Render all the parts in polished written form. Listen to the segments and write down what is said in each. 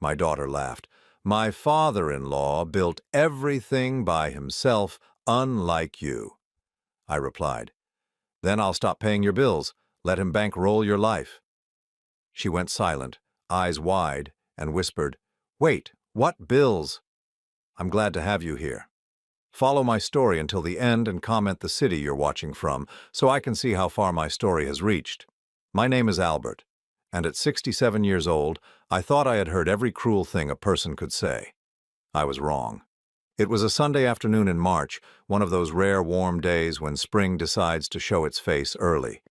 My daughter laughed. My father-in-law built everything by himself, unlike you. I replied. Then I'll stop paying your bills. Let him bankroll your life. She went silent, eyes wide, and whispered, Wait, what bills? I'm glad to have you here. Follow my story until the end and comment the city you're watching from so I can see how far my story has reached. My name is Albert, and at 67 years old, I thought I had heard every cruel thing a person could say. I was wrong. It was a Sunday afternoon in March, one of those rare warm days when spring decides to show its face early.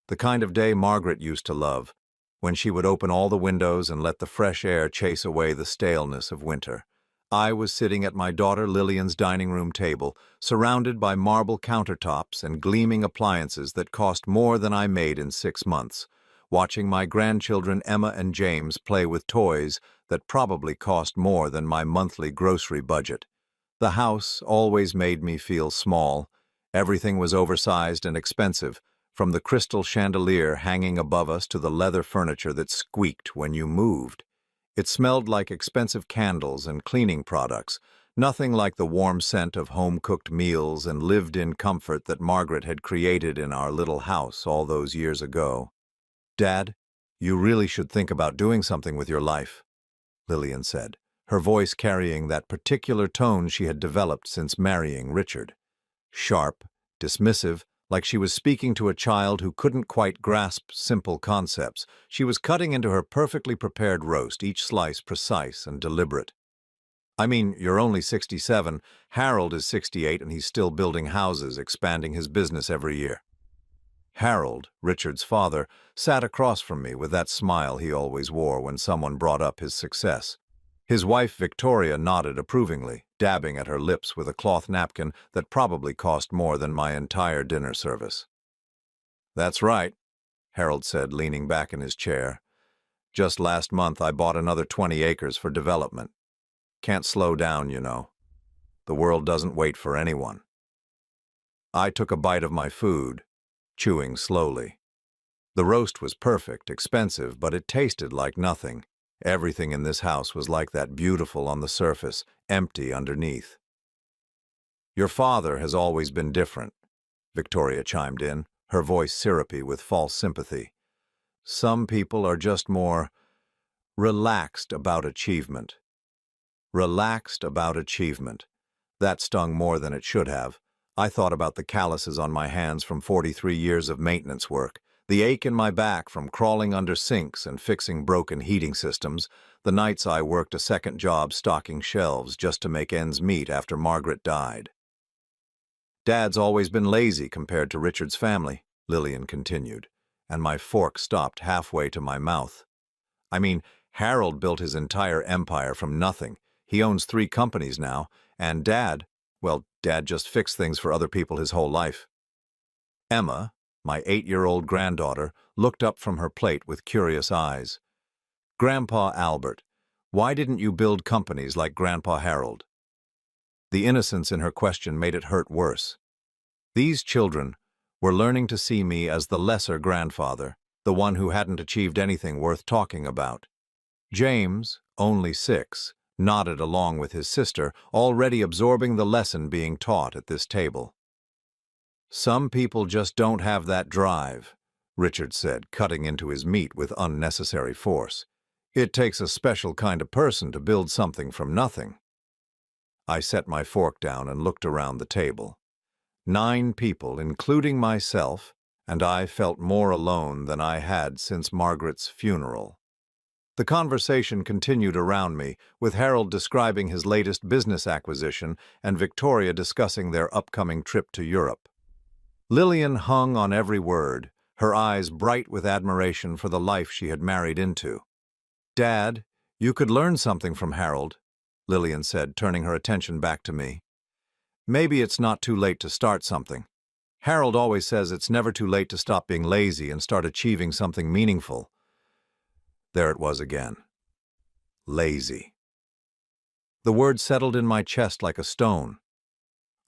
The kind of day Margaret used to love, when she would open all the windows and let the fresh air chase away the staleness of winter. I was sitting at my daughter Lillian's dining room table, surrounded by marble countertops and gleaming appliances that cost more than I made in 6 months, watching my grandchildren Emma and James play with toys that probably cost more than my monthly grocery budget. The house always made me feel small. Everything was oversized and expensive, from the crystal chandelier hanging above us to the leather furniture that squeaked when you moved. It smelled like expensive candles and cleaning products, nothing like the warm scent of home-cooked meals and lived-in comfort that Margaret had created in our little house all those years ago. Dad, you really should think about doing something with your life, Lillian said, her voice carrying that particular tone she had developed since marrying Richard. Sharp, dismissive, like she was speaking to a child who couldn't quite grasp simple concepts. She was cutting into her perfectly prepared roast, each slice precise and deliberate. I mean, you're only 67, Harold is 68, and he's still building houses, expanding his business every year. Harold, Richard's father, sat across from me with that smile he always wore when someone brought up his success. His wife, Victoria, nodded approvingly, dabbing at her lips with a cloth napkin that probably cost more than my entire dinner service. That's right, Harold said, leaning back in his chair. Just last month I bought another 20 acres for development. Can't slow down, you know. The world doesn't wait for anyone. I took a bite of my food, chewing slowly. The roast was perfect, expensive, but it tasted like nothing. Everything in this house was like that, beautiful on the surface, empty underneath. Your father has always been different, Victoria chimed in, her voice syrupy with false sympathy. Some people are just more relaxed about achievement. Relaxed about achievement. That stung more than it should have. I thought about the calluses on my hands from 43 years of maintenance work, the ache in my back from crawling under sinks and fixing broken heating systems, the nights I worked a second job stocking shelves just to make ends meet after Margaret died. Dad's always been lazy compared to Richard's family, Lillian continued, and my fork stopped halfway to my mouth. I mean, Harold built his entire empire from nothing. He owns 3 companies now, and Dad just fixed things for other people his whole life. Emma, my 8-year-old granddaughter, looked up from her plate with curious eyes. Grandpa Albert, why didn't you build companies like Grandpa Harold? The innocence in her question made it hurt worse. These children were learning to see me as the lesser grandfather, the one who hadn't achieved anything worth talking about. James, only 6, nodded along with his sister, already absorbing the lesson being taught at this table. Some people just don't have that drive, Richard said, cutting into his meat with unnecessary force. It takes a special kind of person to build something from nothing. I set my fork down and looked around the table. 9 people, including myself, and I felt more alone than I had since Margaret's funeral. The conversation continued around me, with Harold describing his latest business acquisition and Victoria discussing their upcoming trip to Europe. Lillian hung on every word, her eyes bright with admiration for the life she had married into. Dad, you could learn something from Harold, Lillian said, turning her attention back to me. Maybe it's not too late to start something. Harold always says it's never too late to stop being lazy and start achieving something meaningful. There it was again. Lazy. The word settled in my chest like a stone.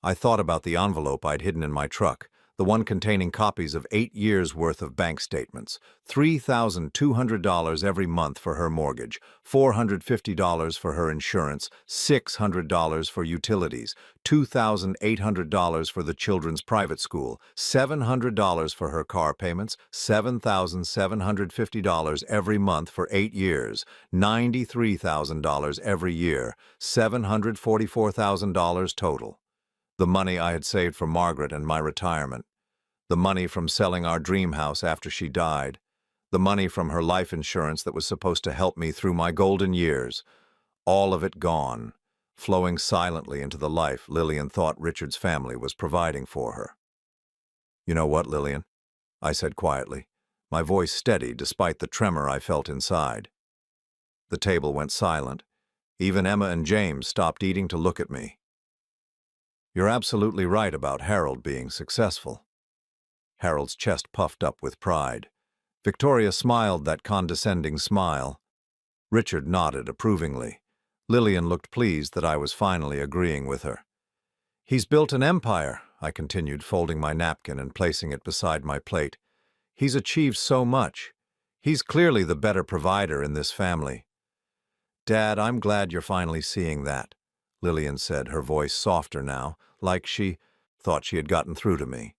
I thought about the envelope I'd hidden in my truck, the one containing copies of 8 years' worth of bank statements, $3,200 every month for her mortgage, $450 for her insurance, $600 for utilities, $2,800 for the children's private school, $700 for her car payments, $7,750 every month for 8 years, $93,000 every year, $744,000 total. The money I had saved for Margaret and my retirement, the money from selling our dream house after she died, the money from her life insurance that was supposed to help me through my golden years, all of it gone, flowing silently into the life Lillian thought Richard's family was providing for her. "You know what, Lillian?" I said quietly, my voice steady despite the tremor I felt inside. The table went silent. Even Emma and James stopped eating to look at me. "You're absolutely right about Harold being successful." Harold's chest puffed up with pride. Victoria smiled that condescending smile. Richard nodded approvingly. Lillian looked pleased that I was finally agreeing with her. "He's built an empire," I continued, folding my napkin and placing it beside my plate. "He's achieved so much. He's clearly the better provider in this family." "Dad, I'm glad you're finally seeing that," Lillian said, her voice softer now, like she thought she had gotten through to me.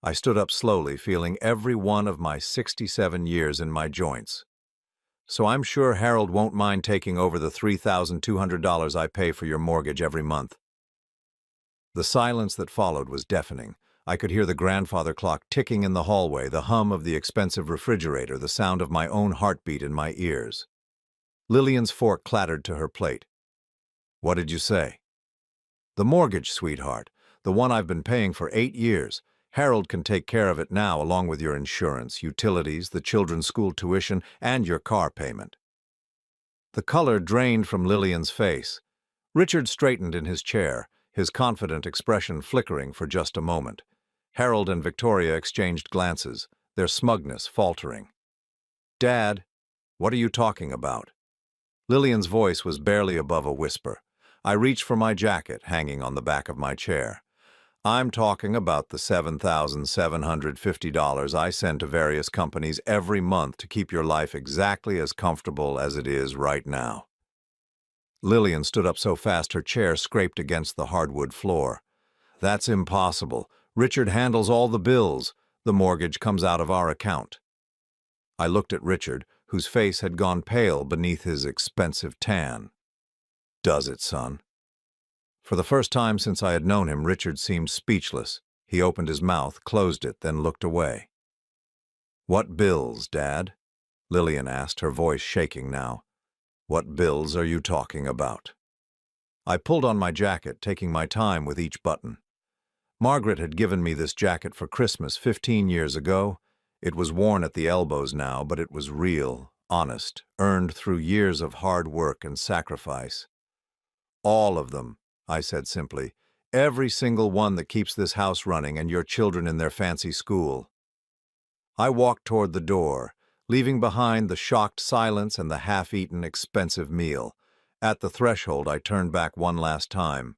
I stood up slowly, feeling every one of my 67 years in my joints. "So I'm sure Harold won't mind taking over the $3,200 I pay for your mortgage every month." The silence that followed was deafening. I could hear the grandfather clock ticking in the hallway, the hum of the expensive refrigerator, the sound of my own heartbeat in my ears. Lillian's fork clattered to her plate. "What did you say?" "The mortgage, sweetheart. The one I've been paying for 8 years. Harold can take care of it now, along with your insurance, utilities, the children's school tuition, and your car payment." The color drained from Lillian's face. Richard straightened in his chair, his confident expression flickering for just a moment. Harold and Victoria exchanged glances, their smugness faltering. "Dad, what are you talking about?" Lillian's voice was barely above a whisper. I reached for my jacket, hanging on the back of my chair. "I'm talking about the $7,750 I send to various companies every month to keep your life exactly as comfortable as it is right now." Lillian stood up so fast her chair scraped against the hardwood floor. "That's impossible. Richard handles all the bills. The mortgage comes out of our account." I looked at Richard, whose face had gone pale beneath his expensive tan. "Does it, son?" For the first time since I had known him, Richard seemed speechless. He opened his mouth, closed it, then looked away. "What bills, Dad?" Lillian asked, her voice shaking now. "What bills are you talking about?" I pulled on my jacket, taking my time with each button. Margaret had given me this jacket for Christmas 15 years ago. It was worn at the elbows now, but it was real, honest, earned through years of hard work and sacrifice. "All of them," I said simply. "Every single one that keeps this house running and your children in their fancy school." I walked toward the door, leaving behind the shocked silence and the half-eaten expensive meal. At the threshold, I turned back one last time.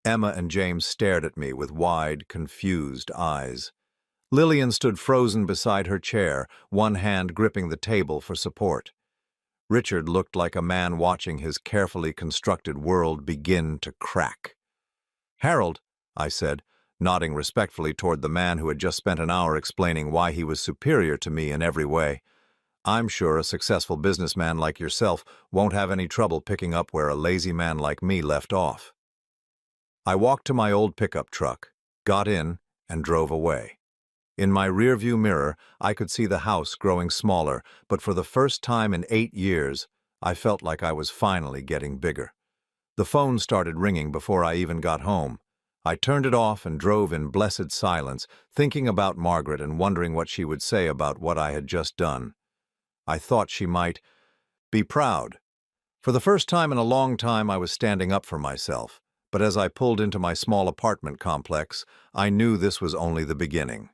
Emma and James stared at me with wide, confused eyes. Lillian stood frozen beside her chair, one hand gripping the table for support. Richard looked like a man watching his carefully constructed world begin to crack. "Harold," I said, nodding respectfully toward the man who had just spent an hour explaining why he was superior to me in every way. "I'm sure a successful businessman like yourself won't have any trouble picking up where a lazy man like me left off." I walked to my old pickup truck, got in, and drove away. In my rearview mirror, I could see the house growing smaller, but for the first time in 8 years, I felt like I was finally getting bigger. The phone started ringing before I even got home. I turned it off and drove in blessed silence, thinking about Margaret and wondering what she would say about what I had just done. I thought she might be proud. For the first time in a long time, I was standing up for myself, but as I pulled into my small apartment complex, I knew this was only the beginning.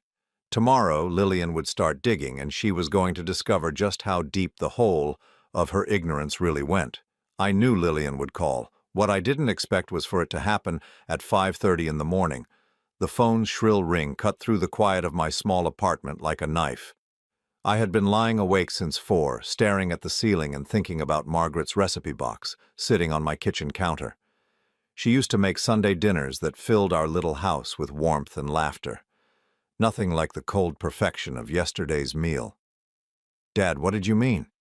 Tomorrow, Lillian would start digging, and she was going to discover just how deep the hole of her ignorance really went. I knew Lillian would call. What I didn't expect was for it to happen at 5:30 in the morning. The phone's shrill ring cut through the quiet of my small apartment like a knife. I had been lying awake since 4, staring at the ceiling and thinking about Margaret's recipe box, sitting on my kitchen counter. She used to make Sunday dinners that filled our little house with warmth and laughter. Nothing like the cold perfection of yesterday's meal. "Dad, what did you mean?"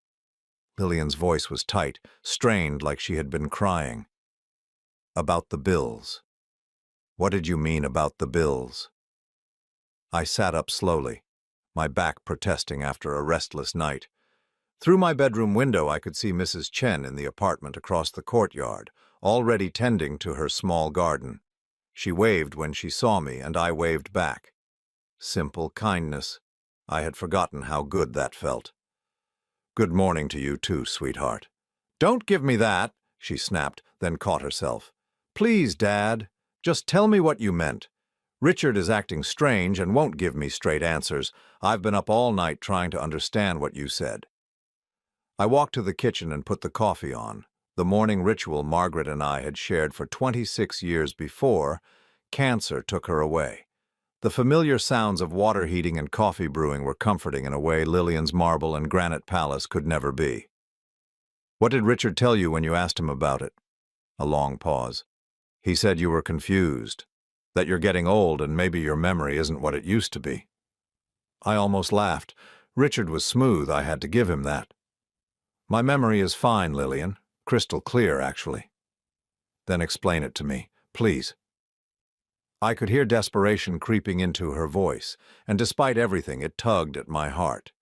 Lillian's voice was tight, strained like she had been crying. "About the bills." "What did you mean about the bills?" I sat up slowly, my back protesting after a restless night. Through my bedroom window I could see Mrs. Chen in the apartment across the courtyard, already tending to her small garden. She waved when she saw me, and I waved back. Simple kindness. I had forgotten how good that felt. "Good morning to you too, sweetheart." "Don't give me that," she snapped, then caught herself. "Please, Dad, just tell me what you meant. Richard is acting strange and won't give me straight answers. I've been up all night trying to understand what you said." I walked to the kitchen and put the coffee on. The morning ritual Margaret and I had shared for 26 years before cancer took her away. The familiar sounds of water heating and coffee brewing were comforting in a way Lillian's marble and granite palace could never be. "What did Richard tell you when you asked him about it?" A long pause. "He said you were confused, that you're getting old and maybe your memory isn't what it used to be." I almost laughed. Richard was smooth, I had to give him that. "My memory is fine, Lillian. Crystal clear, actually." "Then explain it to me, please." I could hear desperation creeping into her voice, and despite everything, it tugged at my heart.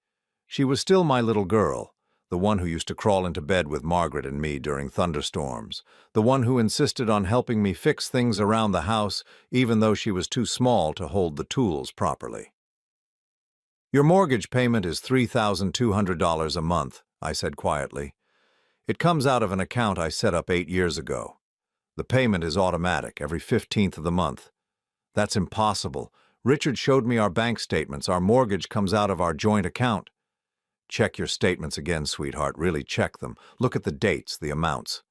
She was still my little girl, the one who used to crawl into bed with Margaret and me during thunderstorms, the one who insisted on helping me fix things around the house even though she was too small to hold the tools properly. "Your mortgage payment is $3,200 a month," I said quietly. "It comes out of an account I set up 8 years ago. The payment is automatic, every 15th of the month." "That's impossible. Richard showed me our bank statements. Our mortgage comes out of our joint account." "Check your statements again, sweetheart. Really check them. Look at the dates, the amounts."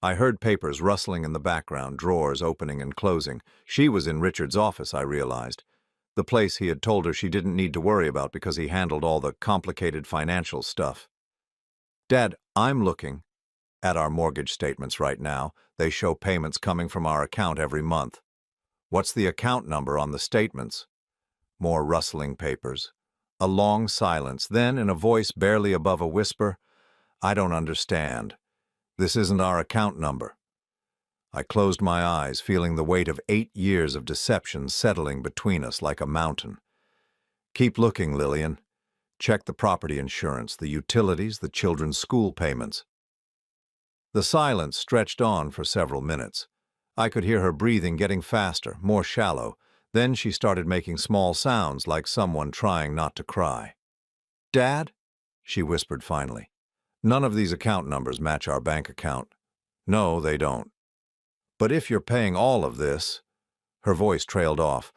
I heard papers rustling in the background, drawers opening and closing. She was in Richard's office, I realized. The place he had told her she didn't need to worry about because he handled all the complicated financial stuff. "Dad, I'm looking at our mortgage statements right now. They show payments coming from our account every month." "What's the account number on the statements?" More rustling papers. A long silence, then, in a voice barely above a whisper, "I don't understand. This isn't our account number." I closed my eyes, feeling the weight of 8 years of deception settling between us like a mountain. "Keep looking, Lillian. Check the property insurance, the utilities, the children's school payments." The silence stretched on for several minutes. I could hear her breathing getting faster, more shallow. Then she started making small sounds like someone trying not to cry. "Dad?" she whispered finally. "None of these account numbers match our bank account." "No, they don't." "But if you're paying all of this—" Her voice trailed off.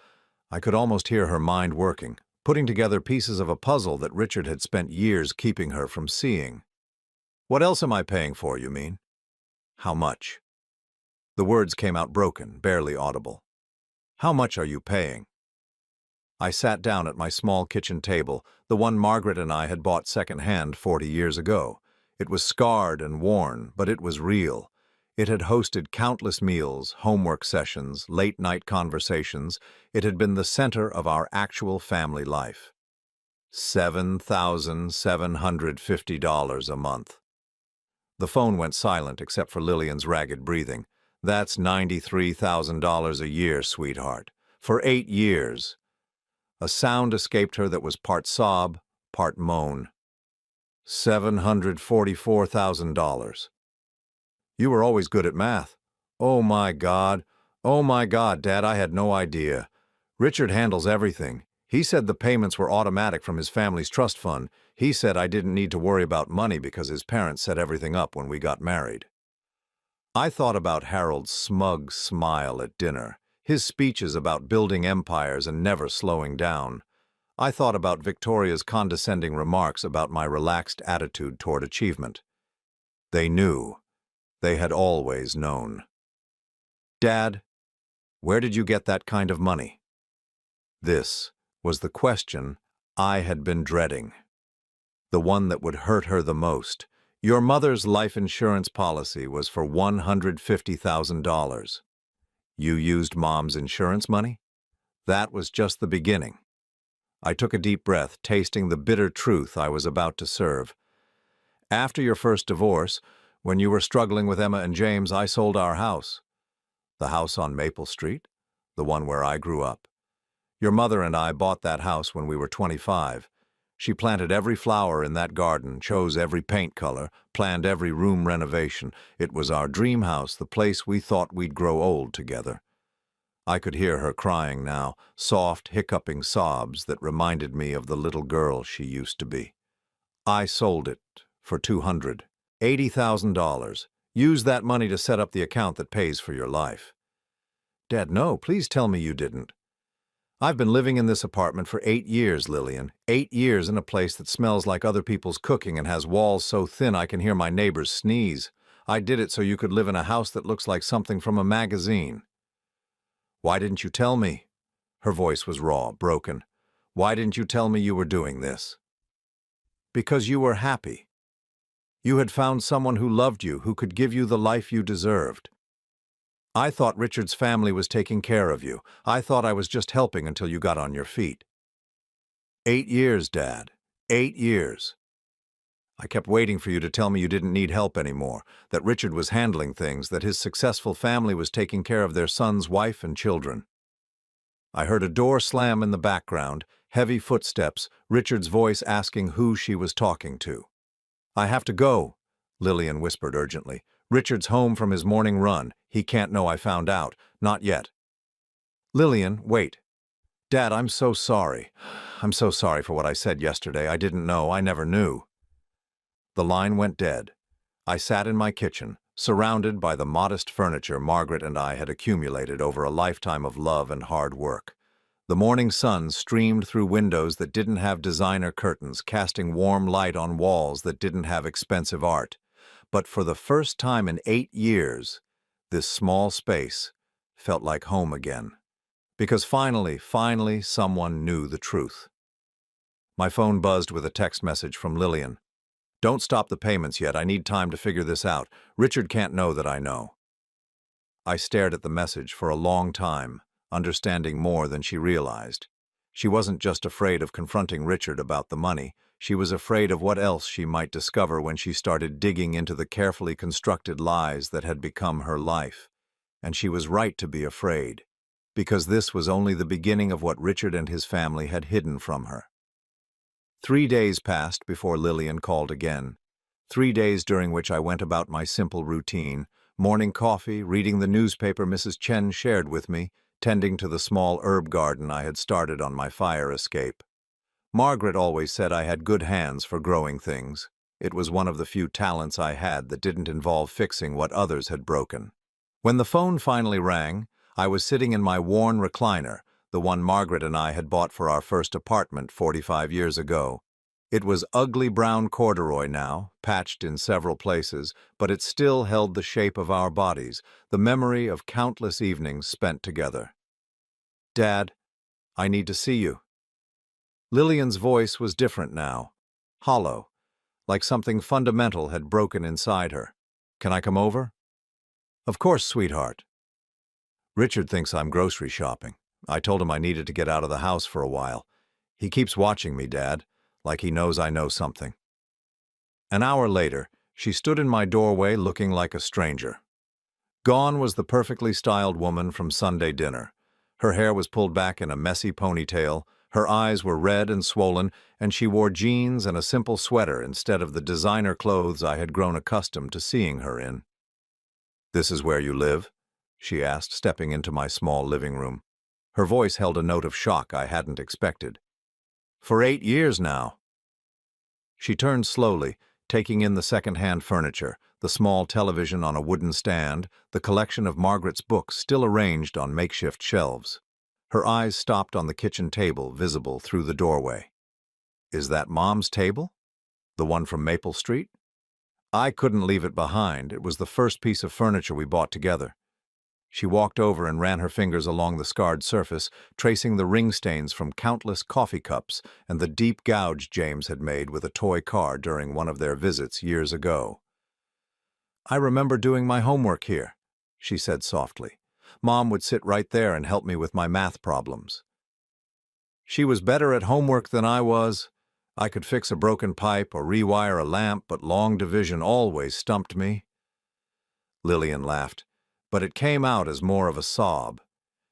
I could almost hear her mind working, putting together pieces of a puzzle that Richard had spent years keeping her from seeing. "What else am I paying for, you mean?" "How much?" The words came out broken, barely audible. "How much are you paying?" I sat down at my small kitchen table, the one Margaret and I had bought secondhand 40 years ago. It was scarred and worn, but it was real. It had hosted countless meals, homework sessions, late-night conversations. It had been the center of our actual family life. $7,750 a month. The phone went silent except for Lillian's ragged breathing. "That's $93,000 a year, sweetheart. For 8 years. A sound escaped her that was part sob, part moan. $744,000. "You were always good at math." Oh my God, Dad, I had no idea. Richard handles everything. He said the payments were automatic from his family's trust fund. He said I didn't need to worry about money because his parents set everything up when we got married." I thought about Harold's smug smile at dinner, his speeches about building empires and never slowing down. I thought about Victoria's condescending remarks about my relaxed attitude toward achievement. They knew. They had always known. "Dad, Where did you get that kind of money? This was the question I had been dreading. The one that would hurt her the most. Your mother's life insurance policy was for $150,000. You used Mom's insurance money? That was just the beginning. I took a deep breath, tasting the bitter truth I was about to serve. After your first divorce, when you were struggling with Emma and James, I sold our house. The house on Maple Street? The one where I grew up. Your mother and I bought that house when we were 25. She planted every flower in that garden, chose every paint color, planned every room renovation. It was our dream house, the place we thought we'd grow old together. I could hear her crying now, soft, hiccuping sobs that reminded me of the little girl she used to be. I sold it for $280,000. Use that money to set up the account that pays for your life. Dad, no, please tell me you didn't. I've been living in this apartment for 8 years, Lillian. 8 years in a place that smells like other people's cooking and has walls so thin I can hear my neighbors sneeze. I did it so you could live in a house that looks like something from a magazine. Why didn't you tell me? Her voice was raw, broken. Why didn't you tell me you were doing this? Because you were happy. You had found someone who loved you, who could give you the life you deserved. I thought Richard's family was taking care of you. I thought I was just helping until you got on your feet. 8 years, Dad. 8 years. I kept waiting for you to tell me you didn't need help anymore, that Richard was handling things, that his successful family was taking care of their son's wife and children. I heard a door slam in the background, heavy footsteps, Richard's voice asking who she was talking to. I have to go, Lillian whispered urgently. Richard's home from his morning run. He can't know I found out. Not yet. Lillian, wait. Dad, I'm so sorry. I'm so sorry for what I said yesterday. I didn't know. I never knew. The line went dead. I sat in my kitchen, surrounded by the modest furniture Margaret and I had accumulated over a lifetime of love and hard work. The morning sun streamed through windows that didn't have designer curtains, casting warm light on walls that didn't have expensive art. But for the first time in 8 years, this small space felt like home again. Because finally, someone knew the truth. My phone buzzed with a text message from Lillian. Don't stop the payments yet. I need time to figure this out. Richard can't know that I know. I stared at the message for a long time, understanding more than she realized. She wasn't just afraid of confronting Richard about the money. She was afraid of what else she might discover when she started digging into the carefully constructed lies that had become her life. And she was right to be afraid, because this was only the beginning of what Richard and his family had hidden from her. 3 days passed before Lillian called again. 3 days during which I went about my simple routine, morning coffee, reading the newspaper Mrs. Chen shared with me, tending to the small herb garden I had started on my fire escape. Margaret always said I had good hands for growing things. It was one of the few talents I had that didn't involve fixing what others had broken. When the phone finally rang, I was sitting in my worn recliner, the one Margaret and I had bought for our first apartment 45 years ago. It was ugly brown corduroy now, patched in several places, but it still held the shape of our bodies, the memory of countless evenings spent together. Dad, I need to see you. Lillian's voice was different now, hollow, like something fundamental had broken inside her. Can I come over? Of course, sweetheart. Richard thinks I'm grocery shopping. I told him I needed to get out of the house for a while. He keeps watching me, Dad, like he knows I know something. An hour later, she stood in my doorway looking like a stranger. Gone was the perfectly styled woman from Sunday dinner. Her hair was pulled back in a messy ponytail, her eyes were red and swollen, and she wore jeans and a simple sweater instead of the designer clothes I had grown accustomed to seeing her in. "This is where you live?" she asked, stepping into my small living room. Her voice held a note of shock I hadn't expected. "For 8 years now." She turned slowly, taking in the second-hand furniture, the small television on a wooden stand, the collection of Margaret's books still arranged on makeshift shelves. Her eyes stopped on the kitchen table, visible through the doorway. "Is that Mom's table? The one from Maple Street?" I couldn't leave it behind. It was the first piece of furniture we bought together. She walked over and ran her fingers along the scarred surface, tracing the ring stains from countless coffee cups and the deep gouge James had made with a toy car during one of their visits years ago. "I remember doing my homework here," she said softly. "Mom would sit right there and help me with my math problems. She was better at homework than I was. I could fix a broken pipe or rewire a lamp, but long division always stumped me." Lillian laughed, but it came out as more of a sob.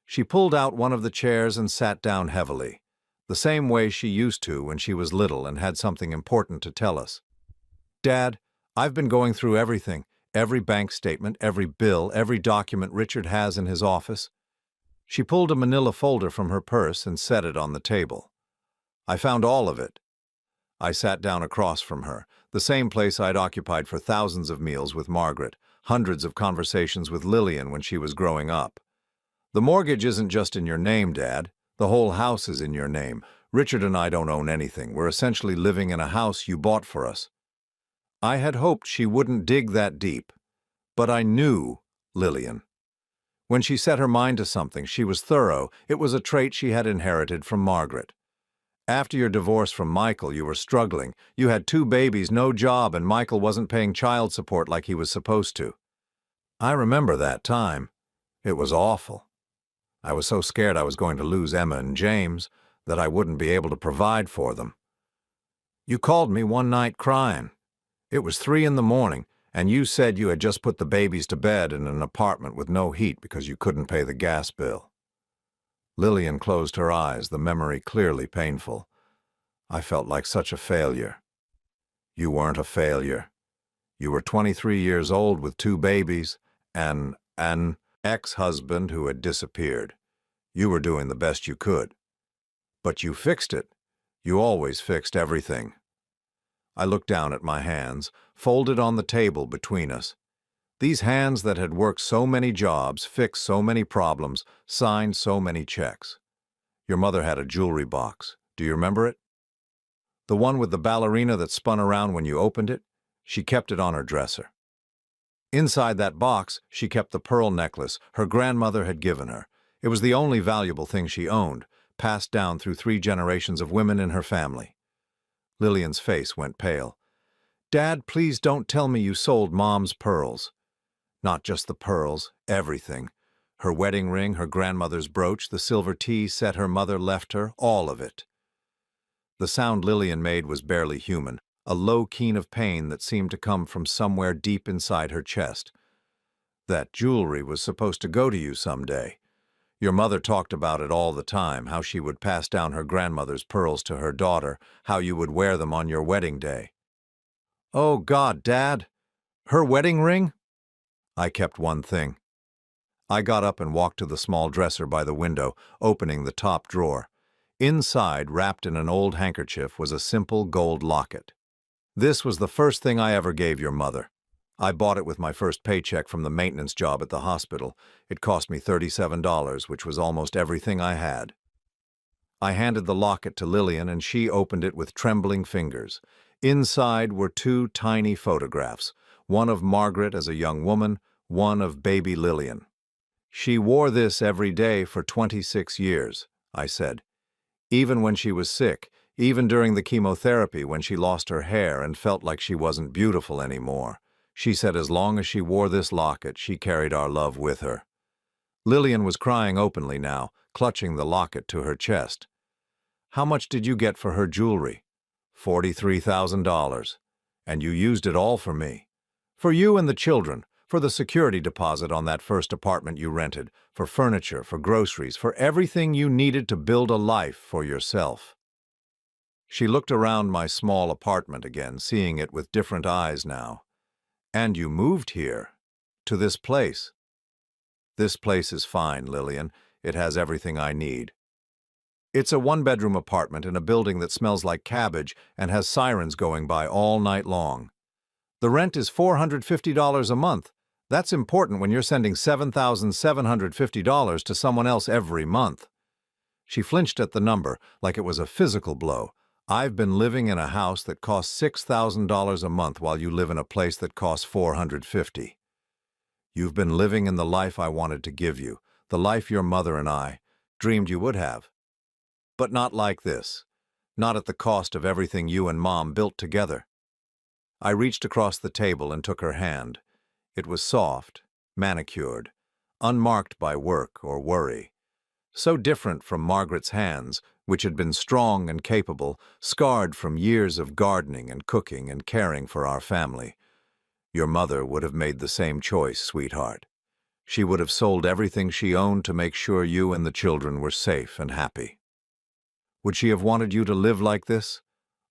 She pulled out one of the chairs and sat down heavily, the same way she used to when she was little and had something important to tell us. "Dad, I've been going through everything, every bank statement, every bill, every document Richard has in his office." She pulled a manila folder from her purse and set it on the table. "I found all of it." I sat down across from her, the same place I'd occupied for thousands of meals with Margaret, hundreds of conversations with Lillian when she was growing up. "The mortgage isn't just in your name, Dad. The whole house is in your name. Richard and I don't own anything. We're essentially living in a house you bought for us." I had hoped she wouldn't dig that deep, but I knew Lillian. When she set her mind to something, she was thorough. It was a trait she had inherited from Margaret. "After your divorce from Michael, you were struggling. You had 2 babies, no job, and Michael wasn't paying child support like he was supposed to." I remember that time. It was awful. I was so scared I was going to lose Emma and James, that I wouldn't be able to provide for them. "You called me one night crying. It was 3 in the morning, and you said you had just put the babies to bed in an apartment with no heat because you couldn't pay the gas bill." Lillian closed her eyes, the memory clearly painful. I felt like such a failure. "You weren't a failure. You were 23 years old with 2 babies, and an ex-husband who had disappeared. You were doing the best you could. But you fixed it. You always fixed everything." I looked down at my hands, folded on the table between us. These hands that had worked so many jobs, fixed so many problems, signed so many checks. "Your mother had a jewelry box. Do you remember it? The one with the ballerina that spun around when you opened it? She kept it on her dresser. Inside that box, she kept the pearl necklace her grandmother had given her. It was the only valuable thing she owned, passed down through 3 generations of women in her family." Lillian's face went pale. "Dad, please don't tell me you sold Mom's pearls." "Not just the pearls, everything. Her wedding ring, her grandmother's brooch, the silver tea set her mother left her, all of it." The sound Lillian made was barely human, a low keen of pain that seemed to come from somewhere deep inside her chest. "That jewelry was supposed to go to you someday. Your mother talked about it all the time, how she would pass down her grandmother's pearls to her daughter, how you would wear them on your wedding day." "Oh, God, Dad! Her wedding ring?" I kept one thing. I got up and walked to the small dresser by the window, opening the top drawer. Inside, wrapped in an old handkerchief, was a simple gold locket. "This was the first thing I ever gave your mother. I bought it with my first paycheck from the maintenance job at the hospital. It cost me $37, which was almost everything I had." I handed the locket to Lillian, and she opened it with trembling fingers. Inside were 2 tiny photographs, one of Margaret as a young woman, one of baby Lillian. "She wore this every day for 26 years, I said. "Even when she was sick, even during the chemotherapy when she lost her hair and felt like she wasn't beautiful anymore. She said as long as she wore this locket, she carried our love with her." Lillian was crying openly now, clutching the locket to her chest. "How much did you get for her jewelry?" $43,000. "And you used it all for me. For you and the children, for the security deposit on that first apartment you rented, for furniture, for groceries, for everything you needed to build a life for yourself." She looked around my small apartment again, seeing it with different eyes now. "And you moved here, to this place." "This place is fine, Lillian. It has everything I need. It's a 1-bedroom apartment in a building that smells like cabbage and has sirens going by all night long. The rent is $450 a month. That's important when you're sending $7,750 to someone else every month." She flinched at the number like it was a physical blow. "I've been living in a house that costs $6,000 a month while you live in a place that costs $450. You've been living in the life I wanted to give you, the life your mother and I dreamed you would have. But not like this. Not at the cost of everything you and Mom built together." I reached across the table and took her hand. It was soft, manicured, unmarked by work or worry. So different from Margaret's hands, which had been strong and capable, scarred from years of gardening and cooking and caring for our family. "Your mother would have made the same choice, sweetheart. She would have sold everything she owned to make sure you and the children were safe and happy." Would she have wanted you to live like this?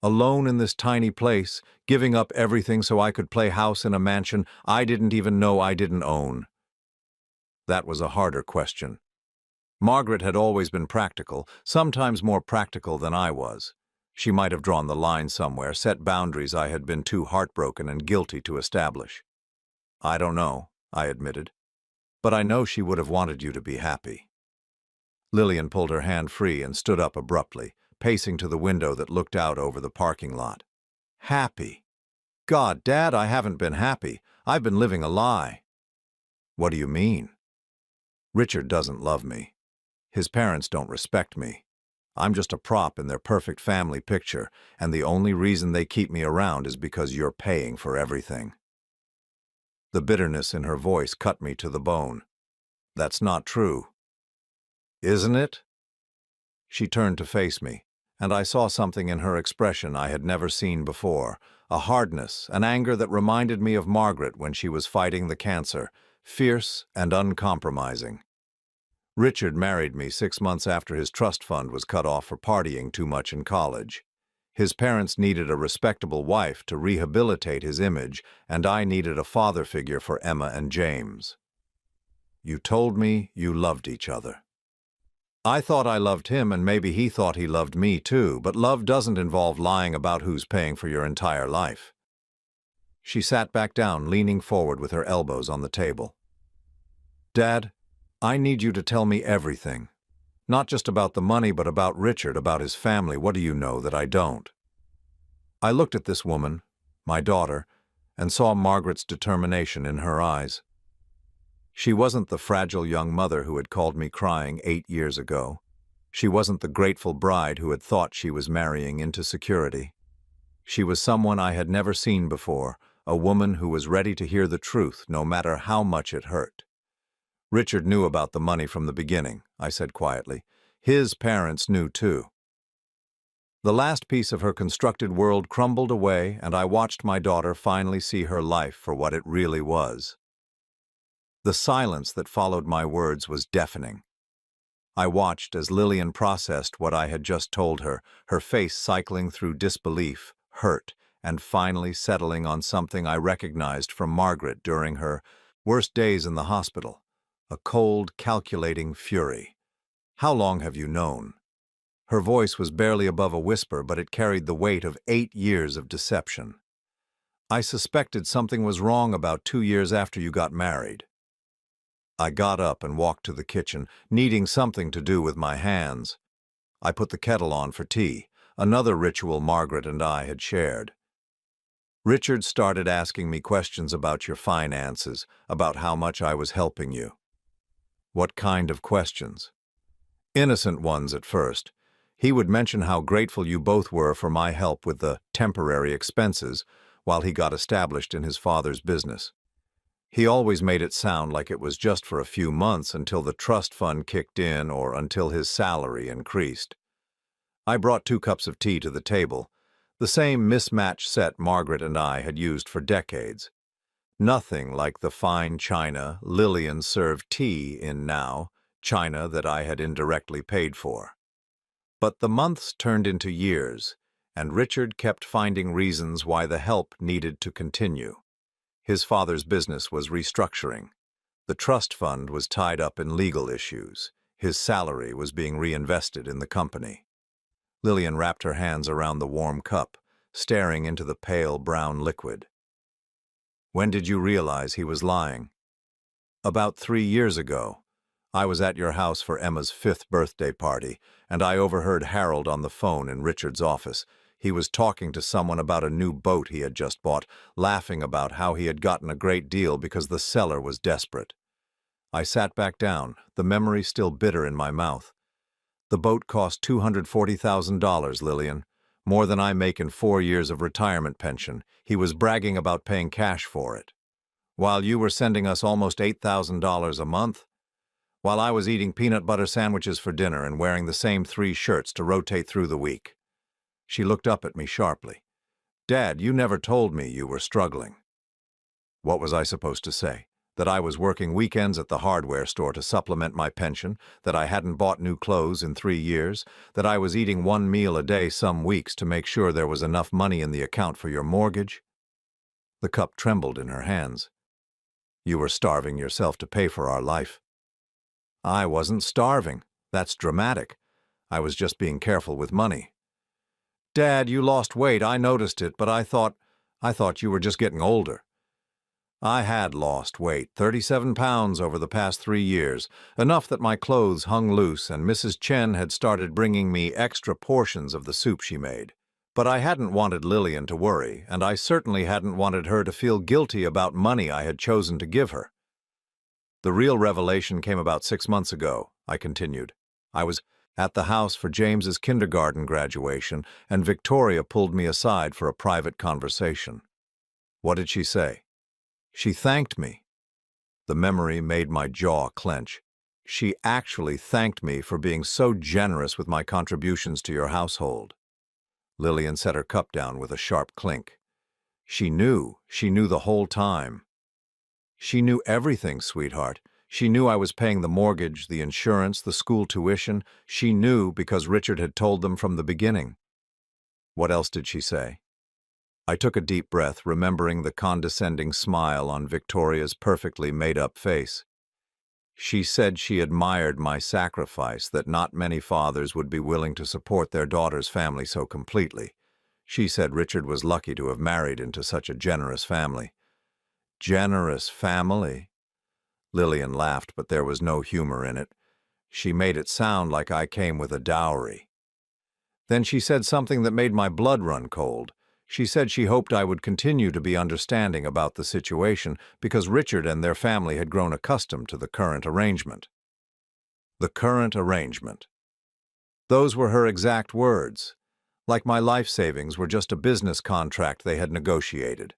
Alone in this tiny place, giving up everything so I could play house in a mansion I didn't even know I didn't own? That was a harder question. Margaret had always been practical, sometimes more practical than I was. She might have drawn the line somewhere, set boundaries I had been too heartbroken and guilty to establish. "I don't know," I admitted. "But I know she would have wanted you to be happy." Lillian pulled her hand free and stood up abruptly, pacing to the window that looked out over the parking lot. "Happy? God, Dad, I haven't been happy. I've been living a lie." "What do you mean?" "Richard doesn't love me. His parents don't respect me. I'm just a prop in their perfect family picture, and the only reason they keep me around is because you're paying for everything." The bitterness in her voice cut me to the bone. "That's not true." "Isn't it?" She turned to face me, and I saw something in her expression I had never seen before, a hardness, an anger that reminded me of Margaret when she was fighting the cancer, fierce and uncompromising. "Richard married me 6 months after his trust fund was cut off for partying too much in college. His parents needed a respectable wife to rehabilitate his image, and I needed a father figure for Emma and James." "You told me you loved each other." "I thought I loved him, and maybe he thought he loved me too, but love doesn't involve lying about who's paying for your entire life." She sat back down, leaning forward with her elbows on the table. "Dad, I need you to tell me everything. Not just about the money, but about Richard, about his family. What do you know that I don't?" I looked at this woman, my daughter, and saw Margaret's determination in her eyes. She wasn't the fragile young mother who had called me crying 8 years ago. She wasn't the grateful bride who had thought she was marrying into security. She was someone I had never seen before, a woman who was ready to hear the truth no matter how much it hurt. "Richard knew about the money from the beginning," I said quietly. "His parents knew too." The last piece of her constructed world crumbled away, and I watched my daughter finally see her life for what it really was. The silence that followed my words was deafening. I watched as Lillian processed what I had just told her, her face cycling through disbelief, hurt, and finally settling on something I recognized from Margaret during her worst days in the hospital, a cold, calculating fury. "How long have you known?" Her voice was barely above a whisper, but it carried the weight of 8 years of deception. "I suspected something was wrong about 2 years after you got married." I got up and walked to the kitchen, needing something to do with my hands. I put the kettle on for tea, another ritual Margaret and I had shared. "Richard started asking me questions about your finances, about how much I was helping you." "What kind of questions?" "Innocent ones at first. He would mention how grateful you both were for my help with the temporary expenses while he got established in his father's business. He always made it sound like it was just for a few months until the trust fund kicked in or until his salary increased." I brought 2 cups of tea to the table, the same mismatched set Margaret and I had used for decades. Nothing like the fine china Lillian served tea in now, china that I had indirectly paid for. But the months turned into years, and Richard kept finding reasons why the help needed to continue. His father's business was restructuring. The trust fund was tied up in legal issues. His salary was being reinvested in the company. Lillian wrapped her hands around the warm cup, staring into the pale brown liquid. "When did you realize he was lying?" "About 3 years ago. I was at your house for Emma's 5th birthday party, and I overheard Harold on the phone in Richard's office. He was talking to someone about a new boat he had just bought, laughing about how he had gotten a great deal because the seller was desperate. I sat back down, the memory still bitter in my mouth. The boat cost $240,000, Lillian. More than I make in 4 years of retirement pension. He was bragging about paying cash for it. While you were sending us almost $8,000 a month? While I was eating peanut butter sandwiches for dinner and wearing the same 3 shirts to rotate through the week. She looked up at me sharply. Dad, you never told me you were struggling. What was I supposed to say? That I was working weekends at the hardware store to supplement my pension, that I hadn't bought new clothes in 3 years, that I was eating 1 meal a day some weeks to make sure there was enough money in the account for your mortgage? The cup trembled in her hands. You were starving yourself to pay for our life. I wasn't starving. That's dramatic. I was just being careful with money. Dad, you lost weight. I noticed it, but I thought you were just getting older. I had lost weight, 37 pounds over the past 3 years, enough that my clothes hung loose and Mrs. Chen had started bringing me extra portions of the soup she made. But I hadn't wanted Lillian to worry, and I certainly hadn't wanted her to feel guilty about money I had chosen to give her. The real revelation came about 6 months ago, I continued. I was at the house for James's kindergarten graduation, and Victoria pulled me aside for a private conversation. What did she say? She thanked me. The memory made my jaw clench. She actually thanked me for being so generous with my contributions to your household. Lillian set her cup down with a sharp clink. She knew the whole time. She knew everything, sweetheart. She knew I was paying the mortgage, the insurance, the school tuition. She knew because Richard had told them from the beginning. What else did she say? I took a deep breath, remembering the condescending smile on Victoria's perfectly made-up face. She said she admired my sacrifice, that not many fathers would be willing to support their daughter's family so completely. She said Richard was lucky to have married into such a generous family. Generous family? Lillian laughed, but there was no humor in it. She made it sound like I came with a dowry. Then she said something that made my blood run cold. She said she hoped I would continue to be understanding about the situation because Richard and their family had grown accustomed to the current arrangement. The current arrangement. Those were her exact words, like my life savings were just a business contract they had negotiated.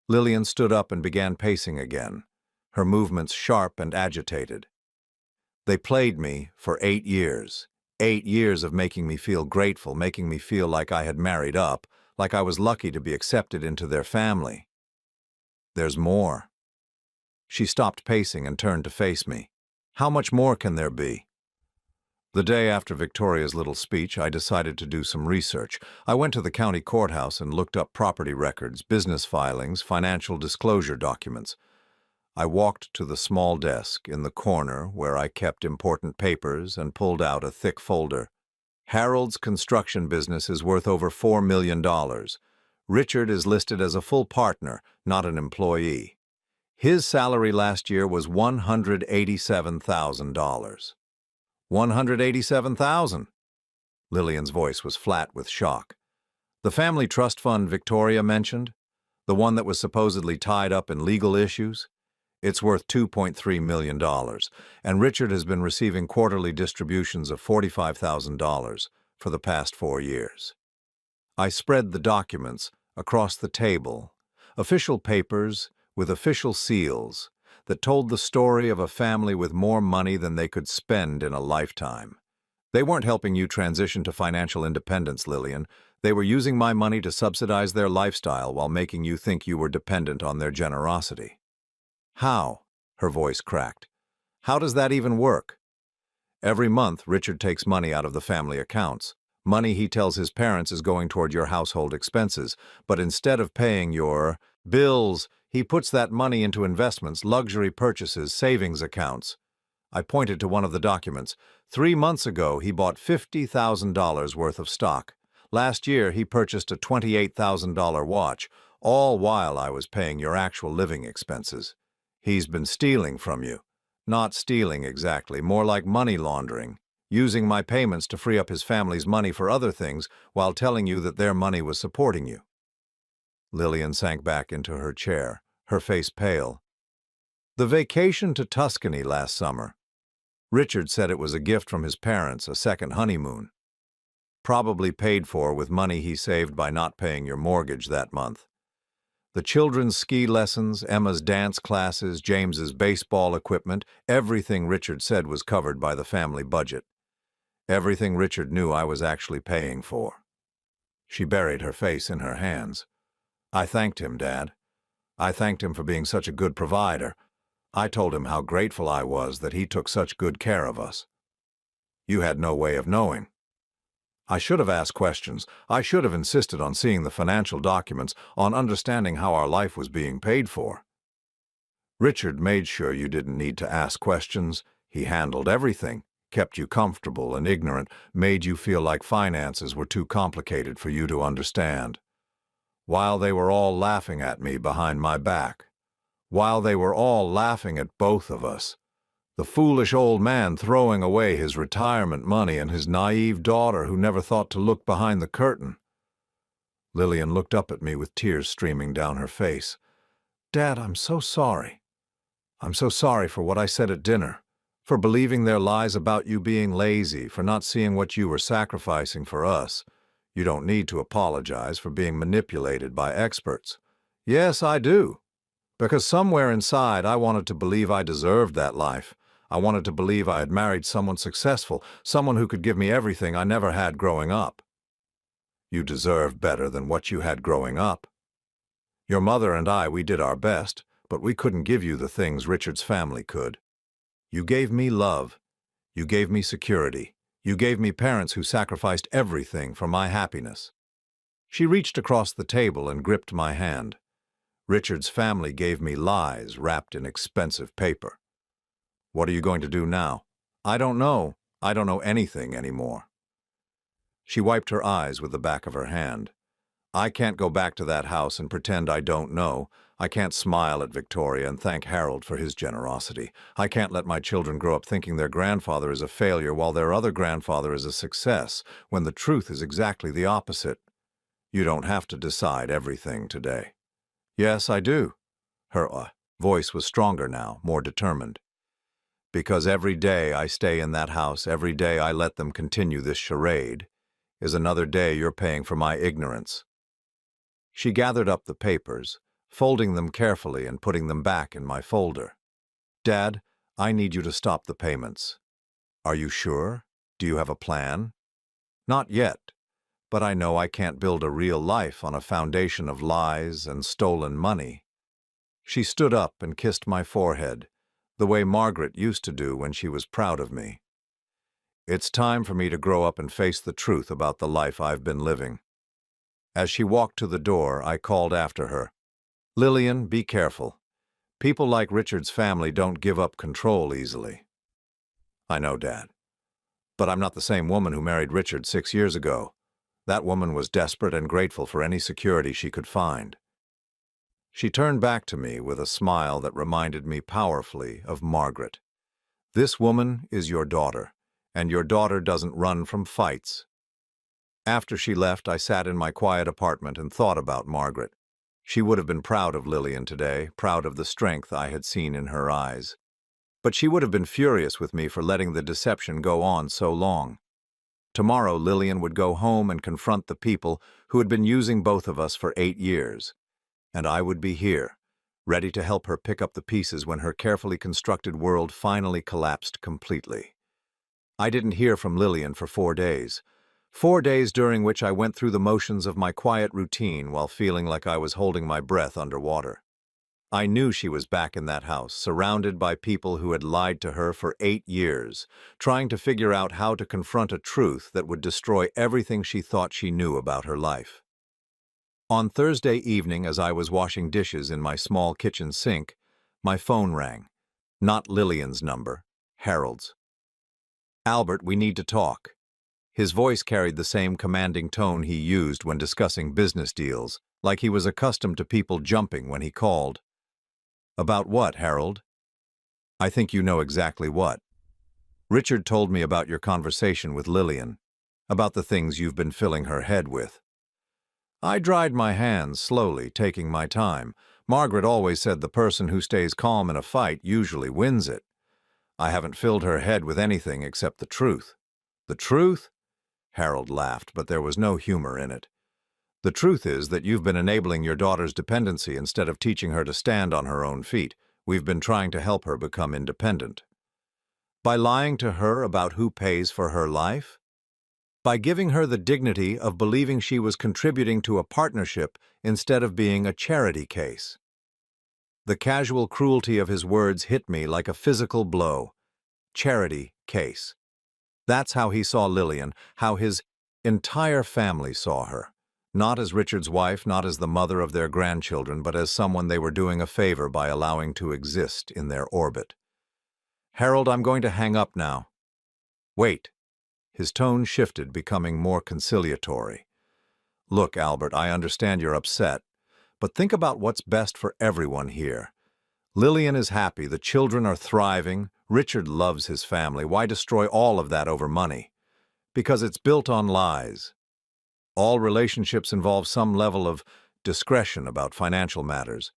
Lillian stood up and began pacing again, her movements sharp and agitated. They played me for 8 years. 8 years of making me feel grateful, making me feel like I had married up, like I was lucky to be accepted into their family. There's more. She stopped pacing and turned to face me. How much more can there be? The day after Victoria's little speech, I decided to do some research. I went to the county courthouse and looked up property records, business filings, financial disclosure documents. I walked to the small desk in the corner where I kept important papers and pulled out a thick folder. Harold's construction business is worth over $4 million. Richard is listed as a full partner, not an employee. His salary last year was $187,000. $187,000. Lillian's voice was flat with shock. The family trust fund Victoria mentioned, the one that was supposedly tied up in legal issues, it's worth $2.3 million, and Richard has been receiving quarterly distributions of $45,000 for the past 4 years. I spread the documents across the table, official papers with official seals that told the story of a family with more money than they could spend in a lifetime. They weren't helping you transition to financial independence, Lillian. They were using my money to subsidize their lifestyle while making you think you were dependent on their generosity. How? Her voice cracked. How does that even work? Every month, Richard takes money out of the family accounts. Money he tells his parents is going toward your household expenses, but instead of paying your bills, he puts that money into investments, luxury purchases, savings accounts. I pointed to one of the documents. 3 months ago, he bought $50,000 worth of stock. Last year, he purchased a $28,000 watch, all while I was paying your actual living expenses. He's been stealing from you. Not stealing exactly, more like money laundering. using my payments to free up his family's money for other things while telling you that their money was supporting you." Lillian sank back into her chair, her face pale. "The vacation to Tuscany last summer. Richard said it was a gift from his parents, a second honeymoon. Probably paid for with money he saved by not paying your mortgage that month. The children's ski lessons, Emma's dance classes, James's baseball equipment, everything Richard said was covered by the family budget. Everything Richard knew I was actually paying for." She buried her face in her hands. "I thanked him, Dad. I thanked him for being such a good provider. I told him how grateful I was that he took such good care of us. You had no way of knowing. I should have asked questions. I should have insisted on seeing the financial documents, on understanding how our life was being paid for. Richard made sure you didn't need to ask questions. He handled everything, kept you comfortable and ignorant, made you feel like finances were too complicated for you to understand. While they were all laughing at me behind my back. While they were all laughing at both of us. The foolish old man throwing away his retirement money and his naive daughter who never thought to look behind the curtain." Lillian looked up at me with tears streaming down her face. "Dad, I'm so sorry. I'm so sorry for what I said at dinner, for believing their lies about you being lazy, for not seeing what you were sacrificing for us. You don't need to apologize for being manipulated by experts." "Yes, I do. Because somewhere inside I wanted to believe I deserved that life. I wanted to believe I had married someone successful, someone who could give me everything I never had growing up." "You deserved better than what you had growing up. Your mother and I, we did our best, but we couldn't give you the things Richard's family could. You gave me love. You gave me security. You gave me parents who sacrificed everything for my happiness." She reached across the table and gripped my hand. "Richard's family gave me lies wrapped in expensive paper. What are you going to do now?" "I don't know. I don't know anything anymore." She wiped her eyes with the back of her hand. "I can't go back to that house and pretend I don't know. I can't smile at Victoria and thank Harold for his generosity. I can't let my children grow up thinking their grandfather is a failure while their other grandfather is a success, when the truth is exactly the opposite. You don't have to decide everything today." "Yes, I do." Her voice was stronger now, more determined. "Because every day I stay in that house, every day I let them continue this charade, is another day you're paying for my ignorance." She gathered up the papers, folding them carefully and putting them back in my folder. "Dad, I need you to stop the payments." "Are you sure? Do you have a plan?" "Not yet, but I know I can't build a real life on a foundation of lies and stolen money." She stood up and kissed my forehead, the way Margaret used to do when she was proud of me. "It's time for me to grow up and face the truth about the life I've been living." As she walked to the door, I called after her, "Lillian, be careful. People like Richard's family don't give up control easily." "I know, Dad. But I'm not the same woman who married Richard 6 years ago. That woman was desperate and grateful for any security she could find." She turned back to me with a smile that reminded me powerfully of Margaret. "This woman is your daughter, and your daughter doesn't run from fights." After she left, I sat in my quiet apartment and thought about Margaret. She would have been proud of Lillian today, proud of the strength I had seen in her eyes. But she would have been furious with me for letting the deception go on so long. Tomorrow, Lillian would go home and confront the people who had been using both of us for 8 years. And I would be here, ready to help her pick up the pieces when her carefully constructed world finally collapsed completely. I didn't hear from Lillian for 4 days. 4 days during which I went through the motions of my quiet routine while feeling like I was holding my breath underwater. I knew she was back in that house, surrounded by people who had lied to her for 8 years, trying to figure out how to confront a truth that would destroy everything she thought she knew about her life. On Thursday evening, as I was washing dishes in my small kitchen sink, my phone rang. Not Lillian's number, Harold's. "Albert, we need to talk." His voice carried the same commanding tone he used when discussing business deals, like he was accustomed to people jumping when he called. "About what, Harold?" "I think you know exactly what." Richard told me about your conversation with Lillian, about the things you've been filling her head with. I dried my hands slowly, taking my time. Margaret always said the person who stays calm in a fight usually wins it. I haven't filled her head with anything except the truth. The truth? Harold laughed, but there was no humor in it. The truth is that you've been enabling your daughter's dependency instead of teaching her to stand on her own feet. We've been trying to help her become independent. By lying to her about who pays for her life? By giving her the dignity of believing she was contributing to a partnership instead of being a charity case. The casual cruelty of his words hit me like a physical blow. Charity case. That's how he saw Lillian, how his entire family saw her. Not as Richard's wife, not as the mother of their grandchildren, but as someone they were doing a favor by allowing to exist in their orbit. Harold, I'm going to hang up now. Wait. His tone shifted, becoming more conciliatory. Look, Albert, I understand you're upset, but think about what's best for everyone here. Lillian is happy, the children are thriving, Richard loves his family. Why destroy all of that over money? Because it's built on lies. All relationships involve some level of discretion about financial matters.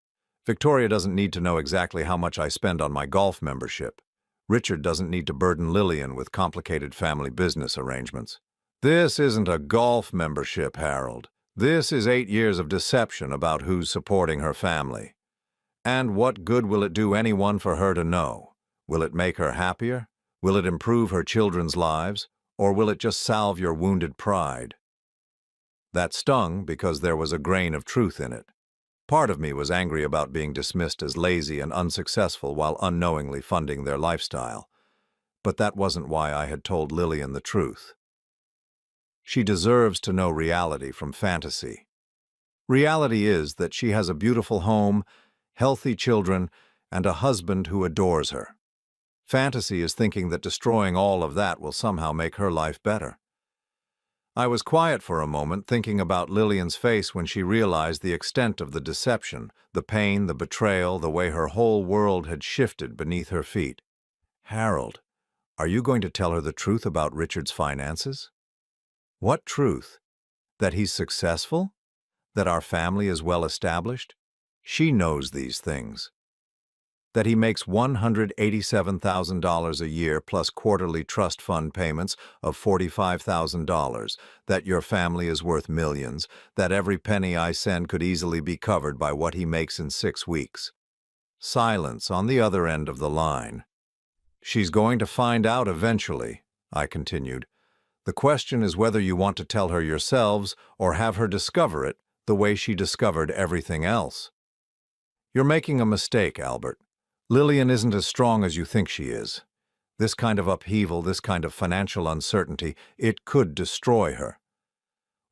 Victoria doesn't need to know exactly how much I spend on my golf membership. Richard doesn't need to burden Lillian with complicated family business arrangements. This isn't a golf membership, Harold. This is 8 years of deception about who's supporting her family. And what good will it do anyone for her to know? Will it make her happier? Will it improve her children's lives? Or will it just salve your wounded pride? That stung because there was a grain of truth in it. Part of me was angry about being dismissed as lazy and unsuccessful while unknowingly funding their lifestyle. But that wasn't why I had told Lillian the truth. She deserves to know reality from fantasy. Reality is that she has a beautiful home, healthy children, and a husband who adores her. Fantasy is thinking that destroying all of that will somehow make her life better. I was quiet for a moment, thinking about Lillian's face when she realized the extent of the deception, the pain, the betrayal, the way her whole world had shifted beneath her feet. Harold, are you going to tell her the truth about Richard's finances? What truth? That he's successful? That our family is well established? She knows these things. That he makes $187,000 a year plus quarterly trust fund payments of $45,000, that your family is worth millions, that every penny I send could easily be covered by what he makes in 6 weeks. Silence on the other end of the line. She's going to find out eventually, I continued. The question is whether you want to tell her yourselves or have her discover it the way she discovered everything else. You're making a mistake, Albert. Lillian isn't as strong as you think she is. This kind of upheaval, this kind of financial uncertainty, it could destroy her.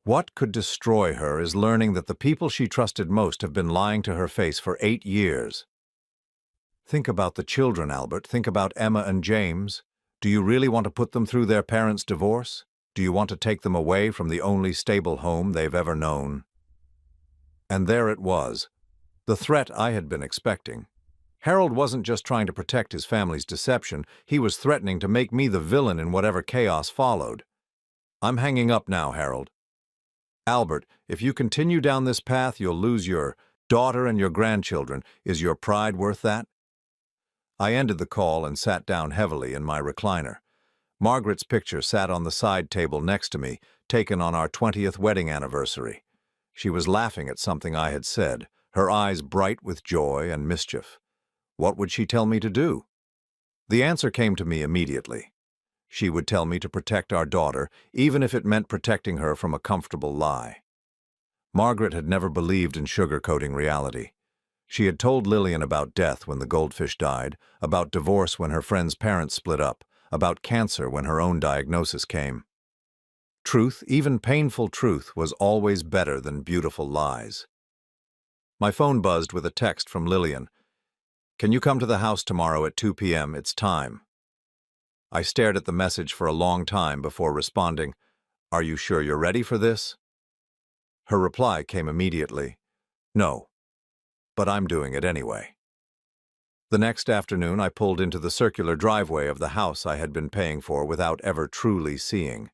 What could destroy her is learning that the people she trusted most have been lying to her face for 8 years. Think about the children, Albert. Think about Emma and James. Do you really want to put them through their parents' divorce? Do you want to take them away from the only stable home they've ever known? And there it was, the threat I had been expecting. Harold wasn't just trying to protect his family's deception, he was threatening to make me the villain in whatever chaos followed. I'm hanging up now, Harold. Albert, if you continue down this path, you'll lose your daughter and your grandchildren. Is your pride worth that? I ended the call and sat down heavily in my recliner. Margaret's picture sat on the side table next to me, taken on our 20th wedding anniversary. She was laughing at something I had said, her eyes bright with joy and mischief. What would she tell me to do? The answer came to me immediately. She would tell me to protect our daughter, even if it meant protecting her from a comfortable lie. Margaret had never believed in sugarcoating reality. She had told Lillian about death when the goldfish died, about divorce when her friend's parents split up, about cancer when her own diagnosis came. Truth, even painful truth, was always better than beautiful lies. My phone buzzed with a text from Lillian. Can you come to the house tomorrow at 2 p.m.? It's time. I stared at the message for a long time before responding, Are you sure you're ready for this? Her reply came immediately, No, but I'm doing it anyway. The next afternoon, I pulled into the circular driveway of the house I had been paying for without ever truly seeing.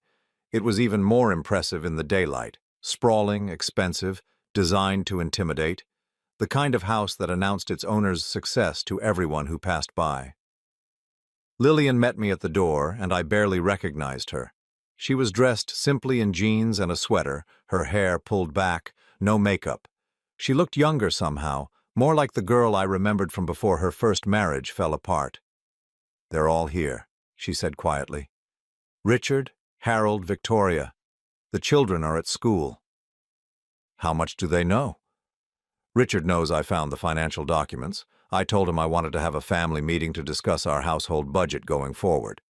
It was even more impressive in the daylight, sprawling, expensive, designed to intimidate, the kind of house that announced its owner's success to everyone who passed by. Lillian met me at the door, and I barely recognized her. She was dressed simply in jeans and a sweater, her hair pulled back, no makeup. She looked younger somehow, more like the girl I remembered from before her first marriage fell apart. "They're all here," she said quietly. "Richard, Harold, Victoria. The children are at school." "How much do they know?" "Richard knows I found the financial documents. I told him I wanted to have a family meeting to discuss our household budget going forward."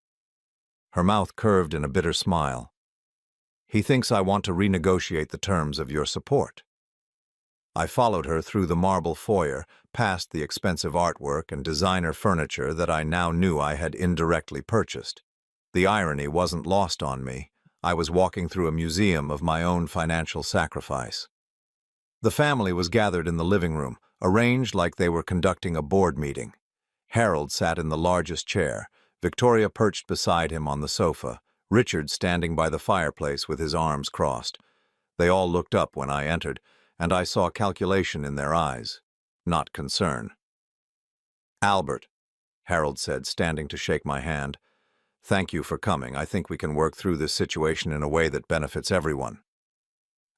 Her mouth curved in a bitter smile. "He thinks I want to renegotiate the terms of your support." I followed her through the marble foyer, past the expensive artwork and designer furniture that I now knew I had indirectly purchased. The irony wasn't lost on me. I was walking through a museum of my own financial sacrifice. The family was gathered in the living room, arranged like they were conducting a board meeting. Harold sat in the largest chair, Victoria perched beside him on the sofa, Richard standing by the fireplace with his arms crossed. They all looked up when I entered, and I saw calculation in their eyes, not concern. "Albert," Harold said, standing to shake my hand, "thank you for coming. I think we can work through this situation in a way that benefits everyone."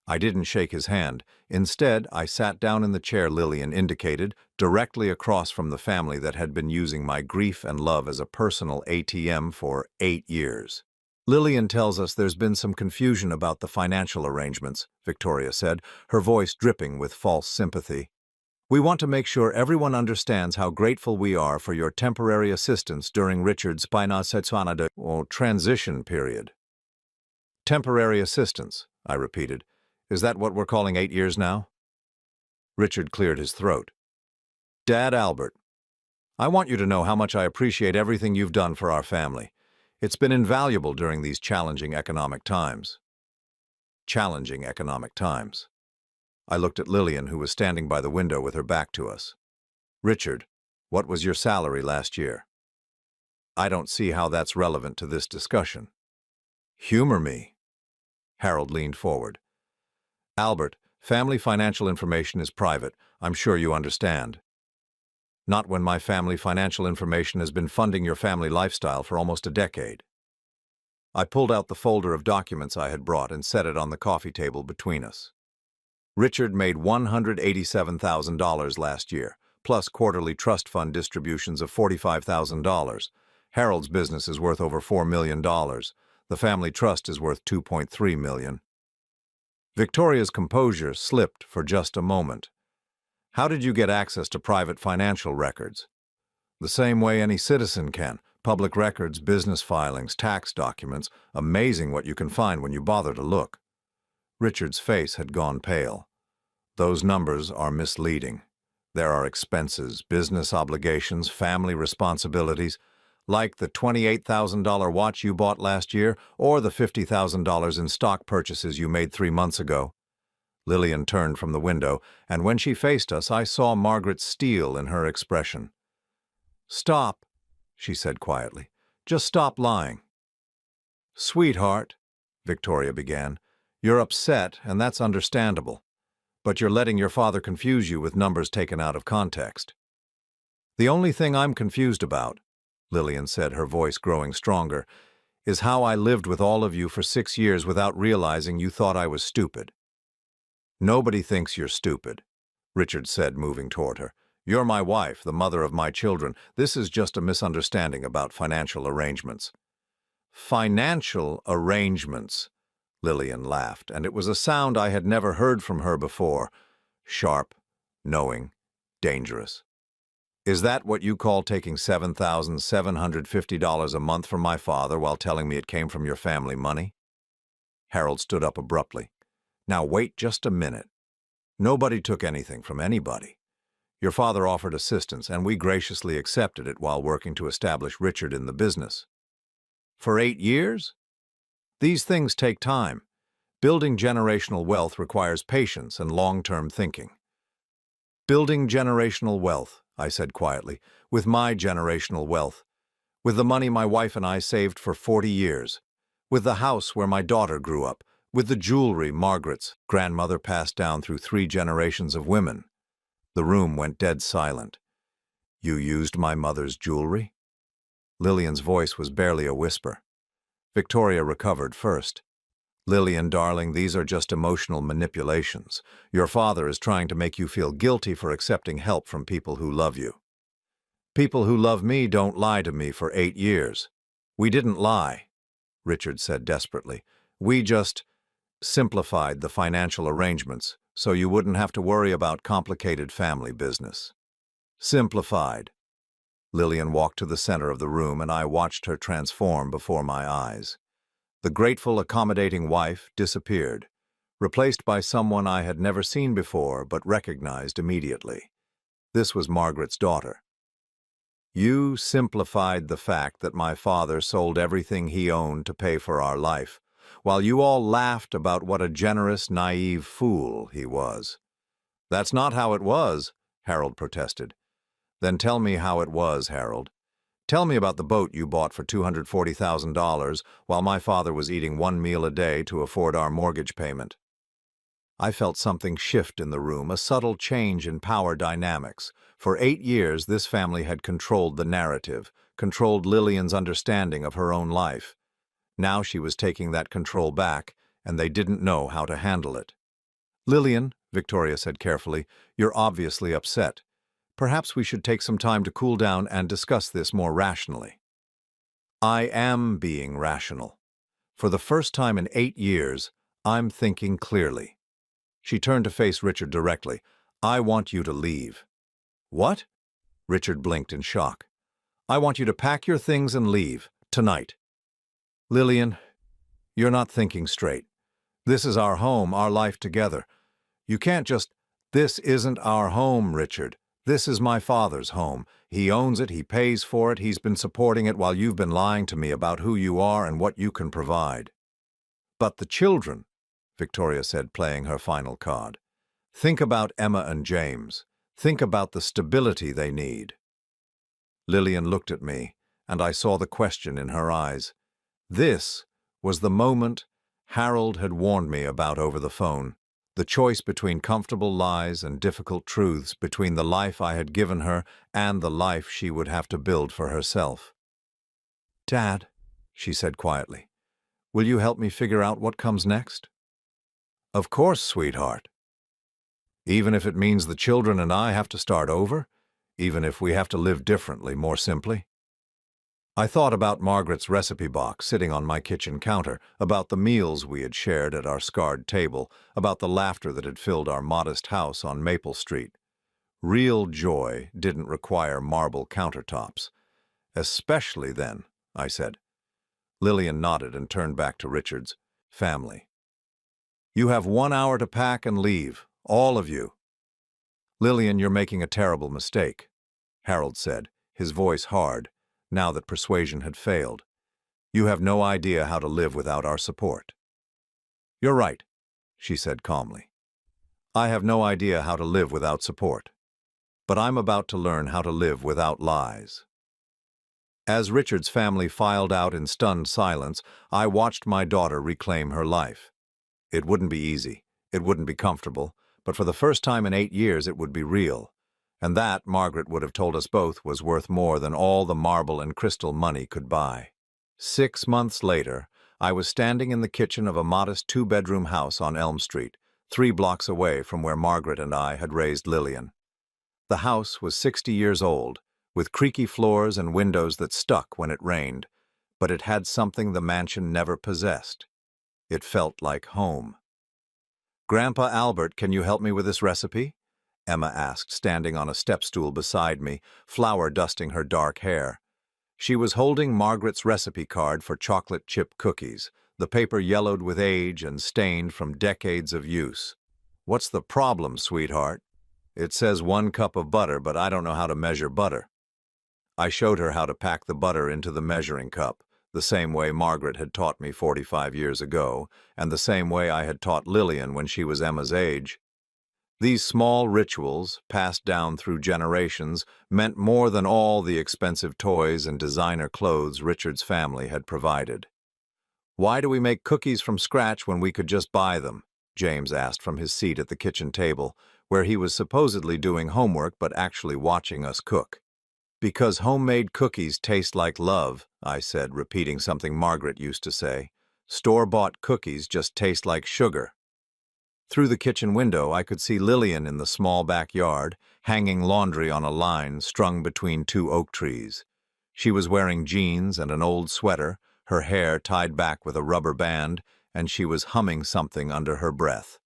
I didn't shake his hand. Instead, I sat down in the chair Lillian indicated, directly across from the family that had been using my grief and love as a personal ATM for 8 years. "Lillian tells us there's been some confusion about the financial arrangements," Victoria said, her voice dripping with false sympathy. "We want to make sure everyone understands how grateful we are for your temporary assistance during Richard's transition period." "Temporary assistance," I repeated. "Is that what we're calling 8 years now?" Richard cleared his throat. "Dad Albert, I want you to know how much I appreciate everything you've done for our family. It's been invaluable during these challenging economic times." Challenging economic times. I looked at Lillian, who was standing by the window with her back to us. "Richard, what was your salary last year?" "I don't see how that's relevant to this discussion." "Humor me." Harold leaned forward. "Albert, family financial information is private. I'm sure you understand." "Not when my family financial information has been funding your family lifestyle for almost a decade." I pulled out the folder of documents I had brought and set it on the coffee table between us. "Richard made $187,000 last year, plus quarterly trust fund distributions of $45,000. Harold's business is worth over $4 million. The family trust is worth $2.3 million. Victoria's composure slipped for just a moment. "How did you get access to private financial records?" "The same way any citizen can. Public records, business filings, tax documents. Amazing what you can find when you bother to look." Richard's face had gone pale. "Those numbers are misleading. There are expenses, business obligations, family responsibilities, like the $28,000 watch you bought last year or the $50,000 in stock purchases you made 3 months ago." Lillian turned from the window, and when she faced us, I saw Margaret's steel in her expression. "Stop," she said quietly. "Just stop lying." "Sweetheart," Victoria began, "you're upset, and that's understandable. But you're letting your father confuse you with numbers taken out of context." "The only thing I'm confused about," Lillian said, her voice growing stronger, "is how I lived with all of you for 6 years without realizing you thought I was stupid." "Nobody thinks you're stupid," Richard said, moving toward her. "You're my wife, the mother of my children. This is just a misunderstanding about financial arrangements." "Financial arrangements," Lillian laughed, and it was a sound I had never heard from her before. Sharp, knowing, dangerous. "Is that what you call taking $7,750 a month from my father while telling me it came from your family money?" Harold stood up abruptly. "Now wait just a minute. Nobody took anything from anybody. Your father offered assistance, and we graciously accepted it while working to establish Richard in the business." "For 8 years? These things take time. Building generational wealth requires patience and long-term thinking." "Building generational wealth," I said quietly, with my generational wealth, with the money my wife and I saved for 40 years, with the house where my daughter grew up, with the jewelry Margaret's grandmother passed down through 3 generations of women. The room went dead silent. You used my mother's jewelry? Lillian's voice was barely a whisper. Victoria recovered first. Lillian, darling, these are just emotional manipulations. Your father is trying to make you feel guilty for accepting help from people who love you. People who love me don't lie to me for 8 years. We didn't lie, Richard said desperately. We just simplified the financial arrangements so you wouldn't have to worry about complicated family business. Simplified. Lillian walked to the center of the room and I watched her transform before my eyes. The grateful, accommodating wife disappeared, replaced by someone I had never seen before but recognized immediately. This was Margaret's daughter. You simplified the fact that my father sold everything he owned to pay for our life, while you all laughed about what a generous, naive fool he was. That's not how it was, Harold protested. Then tell me how it was, Harold. Tell me about the boat you bought for $240,000 while my father was eating 1 meal a day to afford our mortgage payment. I felt something shift in the room, a subtle change in power dynamics. For 8 years, this family had controlled the narrative, controlled Lillian's understanding of her own life. Now she was taking that control back, and they didn't know how to handle it. Lillian, Victoria said carefully, you're obviously upset. Perhaps we should take some time to cool down and discuss this more rationally. I am being rational. For the first time in 8 years, I'm thinking clearly. She turned to face Richard directly. I want you to leave. What? Richard blinked in shock. I want you to pack your things and leave, tonight. Lillian, you're not thinking straight. This is our home, our life together. You can't just... This isn't our home, Richard. This is my father's home. He owns it, he pays for it, he's been supporting it while you've been lying to me about who you are and what you can provide. But the children, Victoria said, playing her final card. Think about Emma and James. Think about the stability they need. Lillian looked at me, and I saw the question in her eyes. This was the moment Harold had warned me about over the phone. The choice between comfortable lies and difficult truths, between the life I had given her and the life she would have to build for herself. Dad, she said quietly, will you help me figure out what comes next? Of course, sweetheart. Even if it means the children and I have to start over, even if we have to live differently, more simply. I thought about Margaret's recipe box sitting on my kitchen counter, about the meals we had shared at our scarred table, about the laughter that had filled our modest house on Maple Street. Real joy didn't require marble countertops. Especially then, I said. Lillian nodded and turned back to Richard's family. You have 1 hour to pack and leave, all of you. Lillian, you're making a terrible mistake, Harold said, his voice hard, now that persuasion had failed. You have no idea how to live without our support. You're right, she said calmly. I have no idea how to live without support. But I'm about to learn how to live without lies. As Richard's family filed out in stunned silence, I watched my daughter reclaim her life. It wouldn't be easy, it wouldn't be comfortable, but for the first time in 8 years it would be real. And that, Margaret would have told us both, was worth more than all the marble and crystal money could buy. 6 months later, I was standing in the kitchen of a modest 2-bedroom house on Elm Street, 3 blocks away from where Margaret and I had raised Lillian. The house was 60 years old, with creaky floors and windows that stuck when it rained, but it had something the mansion never possessed. It felt like home. Grandpa Albert, can you help me with this recipe? Emma asked, standing on a step stool beside me, flour dusting her dark hair. She was holding Margaret's recipe card for chocolate chip cookies, the paper yellowed with age and stained from decades of use. What's the problem, sweetheart? It says 1 cup of butter, but I don't know how to measure butter. I showed her how to pack the butter into the measuring cup, the same way Margaret had taught me 45 years ago, and the same way I had taught Lillian when she was Emma's age. These small rituals, passed down through generations, meant more than all the expensive toys and designer clothes Richard's family had provided. "Why do we make cookies from scratch when we could just buy them?" James asked from his seat at the kitchen table, where he was supposedly doing homework but actually watching us cook. "Because homemade cookies taste like love," I said, repeating something Margaret used to say. "Store-bought cookies just taste like sugar." Through the kitchen window, I could see Lillian in the small backyard, hanging laundry on a line strung between two oak trees. She was wearing jeans and an old sweater, her hair tied back with a rubber band, and she was humming something under her breath.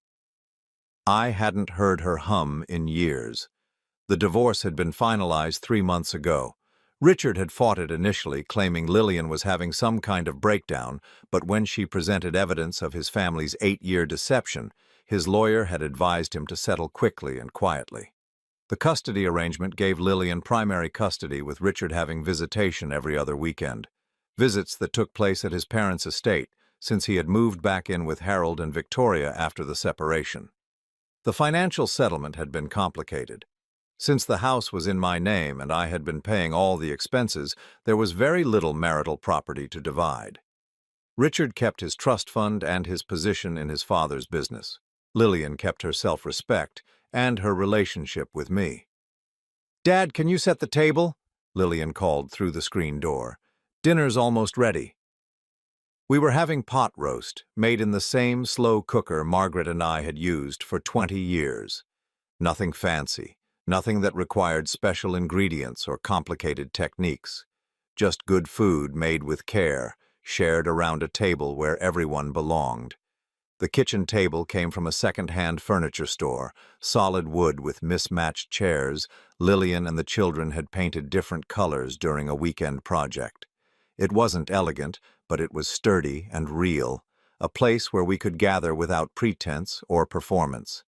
I hadn't heard her hum in years. The divorce had been finalized 3 months ago. Richard had fought it initially, claiming Lillian was having some kind of breakdown, but when she presented evidence of his family's 8-year deception, his lawyer had advised him to settle quickly and quietly. The custody arrangement gave Lillian primary custody, with Richard having visitation every other weekend. Visits that took place at his parents' estate, since he had moved back in with Harold and Victoria after the separation. The financial settlement had been complicated. Since the house was in my name and I had been paying all the expenses, there was very little marital property to divide. Richard kept his trust fund and his position in his father's business. Lillian kept her self-respect and her relationship with me. "Dad, can you set the table?" Lillian called through the screen door. "Dinner's almost ready." We were having pot roast, made in the same slow cooker Margaret and I had used for 20 years. Nothing fancy, nothing that required special ingredients or complicated techniques. Just good food made with care, shared around a table where everyone belonged. The kitchen table came from a second-hand furniture store, solid wood with mismatched chairs. Lillian and the children had painted different colors during a weekend project. It wasn't elegant, but it was sturdy and real, a place where we could gather without pretense or performance.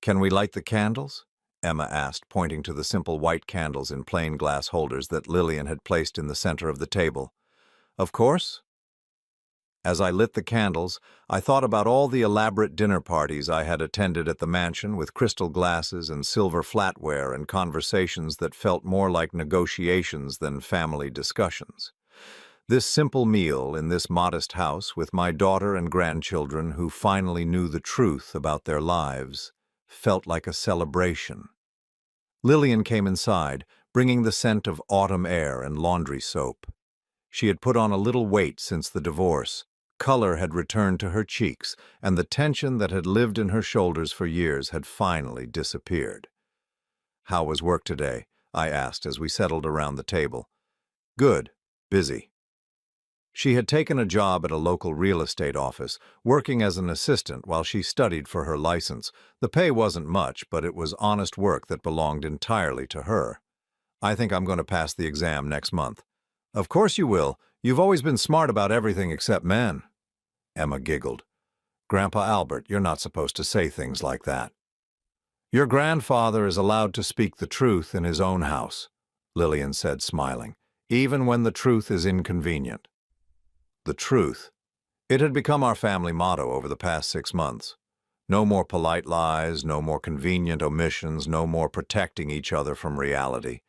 "Can we light the candles?" Emma asked, pointing to the simple white candles in plain glass holders that Lillian had placed in the center of the table. "Of course." As I lit the candles, I thought about all the elaborate dinner parties I had attended at the mansion, with crystal glasses and silver flatware and conversations that felt more like negotiations than family discussions. This simple meal in this modest house with my daughter and grandchildren who finally knew the truth about their lives felt like a celebration. Lillian came inside, bringing the scent of autumn air and laundry soap. She had put on a little weight since the divorce. Color had returned to her cheeks, and the tension that had lived in her shoulders for years had finally disappeared. "How was work today?" I asked as we settled around the table. "Good. Busy." She had taken a job at a local real estate office, working as an assistant while she studied for her license. The pay wasn't much, but it was honest work that belonged entirely to her. "I think I'm going to pass the exam next month." "Of course you will. You've always been smart about everything except men." Emma giggled. "Grandpa Albert, you're not supposed to say things like that." "Your grandfather is allowed to speak the truth in his own house," Lillian said, smiling, "even when the truth is inconvenient." The truth. It had become our family motto over the past 6 months. No more polite lies, no more convenient omissions, no more protecting each other from reality.